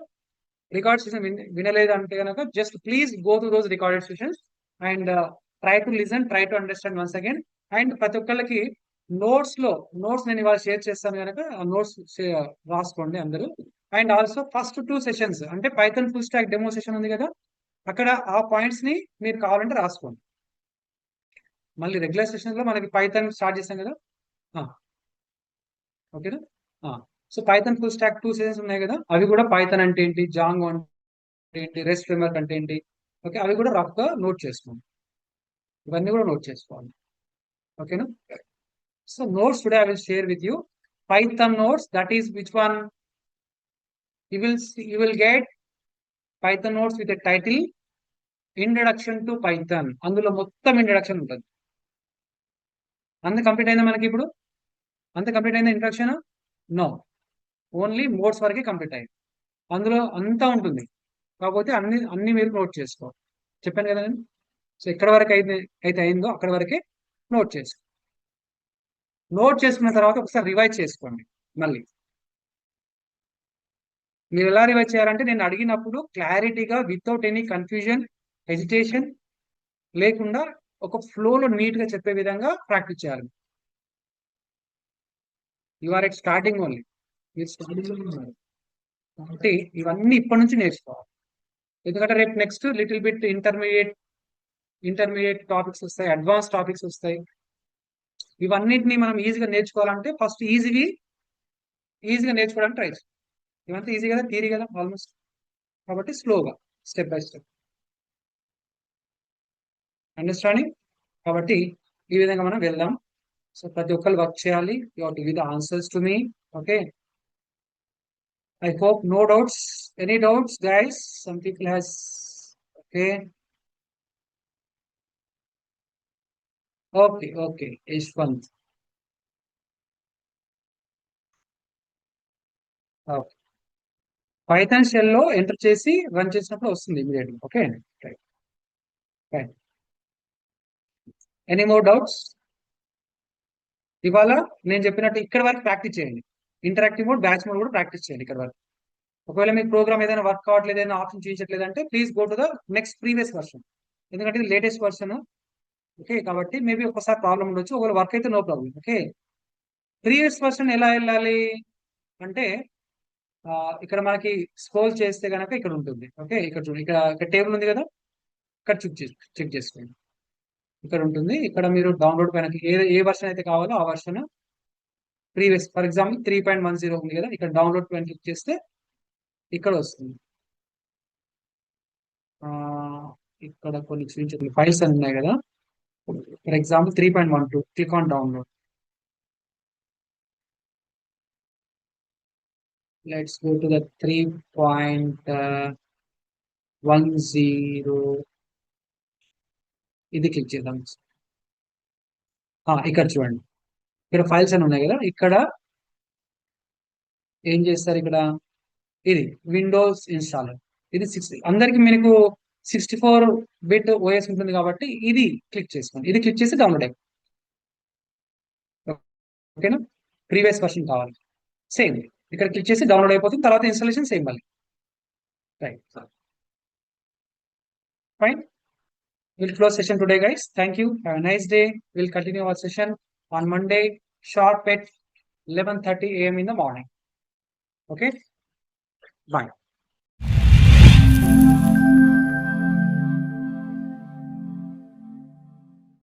record session వినలేదు అంటే కనుక, just please go to those recorded sessions and try to listen, try to understand once again. And ప్రతి ఒక్కళ్ళకి నోట్స్ నేను ఇవాళ షేర్ చేస్తాను కనుక ఆ నోట్స్ రాసుకోండి అందరూ. అండ్ ఆల్సో ఫస్ట్ 2 సెషన్స్ అంటే Python full stock demo session ఉంది కదా, అక్కడ ఆ పాయింట్స్ ని మీరు కావాలంటే రాసుకోండి. మళ్ళీ రెగ్యులర్ సెషన్స్ లో మనకి పైథాన్ స్టార్ట్ చేస్తాం కదా. ఓకేనా. So Python full stock 2 sessions ఉన్నాయి కదా, అవి కూడా పైథాన్ అంటే ఏంటి, జాంగో అంటే ఏంటి, రెస్ట్ ఫ్రేమ్వర్క్ అంటే ఏంటి, ఓకే, అవి కూడా రఫ్ గా నోట్ చేసుకోండి. ఇవన్నీ కూడా నోట్ చేసుకోవాలి. ఓకేనా. So notes today I will share with you Python notes. That is which one you will get Python notes with a title introduction to Python. అందులో మొత్తం ఇంట్రడక్షన్ ఉంటుంది. అంత కంప్లీట్ అయిందా మనకి ఇప్పుడు? అంత కంప్లీట్ అయిందా ఇంట్రడక్షన్? నో, ఓన్లీ మోడ్స్ వరకే కంప్లీట్ అయ్యింది. అందులో అంతా ఉంటుంది, కాకపోతే అన్ని మీరు నోట్ చేసుకో. చెప్పాను కదా నేను. సో ఎక్కడ వరకు అయితే అయిందో అక్కడ వరకే నోట్ చేసుకో. నోట్ చేసుకున్న తర్వాత ఒకసారి రివైజ్ చేసుకోండి. మళ్ళీ మీరు ఎలా రివైజ్ చేయాలంటే నేను అడిగినప్పుడు క్లారిటీగా, వితౌట్ ఎనీ కన్ఫ్యూజన్, హెజిటేషన్ లేకుండా ఒక ఫ్లోలో నీట్ గా చెప్పే విధంగా ప్రాక్టీస్ చేయాలి. You are at starting only, మీరు స్టార్టింగ్ లో ఉన్నారు కాబట్టి ఇవన్నీ ఇప్పటి నుంచి నేర్చుకోవాలి. ఎందుకంటే రేపు next little bit intermediate topics వస్తాయి, అడ్వాన్స్ టాపిక్స్ వస్తాయి. ఇవన్నిటిని మనం ఈజీగా నేర్చుకోవాలంటే ఫస్ట్ ఈజీగా నేర్చుకోవడానికి ట్రై చేయాలి. ఇవంతా ఈజీ కదా, థియరీ కదా ఆల్మోస్ట్, కాబట్టి స్లోగా స్టెప్ బై స్టెప్ అండర్స్టాండింగ్. కాబట్టి ఈ విధంగా మనం వెళ్దాం. సో ప్రతి ఒక్కరు వర్క్ చేయాలి. You have to give the answers to me. Okay, I hope no doubts. Any doubts, guys? Some people has. Okay. Okay. Ishwant. Okay. Python shell లో enter చేసి రన్ చేసినప్పుడు వస్తుంది ఇమీడియట్ గా. Okay, right. Any more doubts? ఇవాళ నేను చెప్పినట్టు ఇక్కడ వరకు ప్రాక్టీస్ చేయండి. ఇంటరాక్టివ్ మోడ్, బ్యాచ్ మోడ్ కూడా ప్రాక్టీస్ చేయండి ఇక్కడ వరకు. ఒకవేళ మీకు ప్రోగ్రామ్ ఏదైనా వర్క్ కావట్లేదు, ఏదైనా ఆప్షన్ చూపించట్లేదు అంటే please go to the next previous version, ఎందుకంటే ఇది లేటెస్ట్ వర్షన్. ఓకే, కాబట్టి మేబీ ఒకసారి ప్రాబ్లం ఉండొచ్చు, ఒకవేళ వర్క్ అయితే no problem. Okay, previous version ఎలా వెళ్ళాలి అంటే ఇక్కడ మనకి స్క్రోల్ చేస్తే కనుక ఇక్కడ ఉంటుంది. ఓకే, ఇక్కడ చూడండి, ఇక్కడ టేబుల్ ఉంది కదా, ఇక్కడ చెక్ చేసుకోండి, ఇక్కడ ఉంటుంది. ఇక్కడ మీరు డౌన్లోడ్ పైన ఏ వర్షన్ అయితే కావాలో ఆ వర్షన్ ప్రీవియస్, ఫర్ ఎగ్జాంపుల్ 3.10 ఉంది కదా, ఇక్కడ డౌన్లోడ్ పైన క్లిక్ చేస్తే ఇక్కడ వస్తుంది. ఇక్కడ కొన్ని చూపించే ఫైల్స్ అని ఉన్నాయి కదా, for example 3.12, click on download. Let's go to the 3.10. ఇది క్లిక్ చేద్దాం. ఇక్కడ చూడండి, ఇక్కడ ఫైల్స్ అని ఉన్నాయి కదా, ఇక్కడ ఏం చేస్తారు, ఇక్కడ ఇది విండోస్ ఇన్స్టాలర్. ఇది 60, అందరికి మీకు 64-bit ఓఎస్ ఉంటుంది కాబట్టి ఇది క్లిక్ చేసుకోండి. ఇది క్లిక్ చేసి డౌన్లోడ్ అయిపోయింది. ఓకేనా, ప్రీవియస్ వర్షన్ కావాలి, సేమ్ ఇక్కడ క్లిక్ చేసి డౌన్లోడ్ అయిపోతుంది. తర్వాత ఇన్స్టాలేషన్ సేమ్ మళ్ళీ. Right, fine. We'll close session today, guys. Thank you. Have a nice day. We'll continue our session on Monday, sharp at 11:30 a.m. in the morning. Okay? Bye.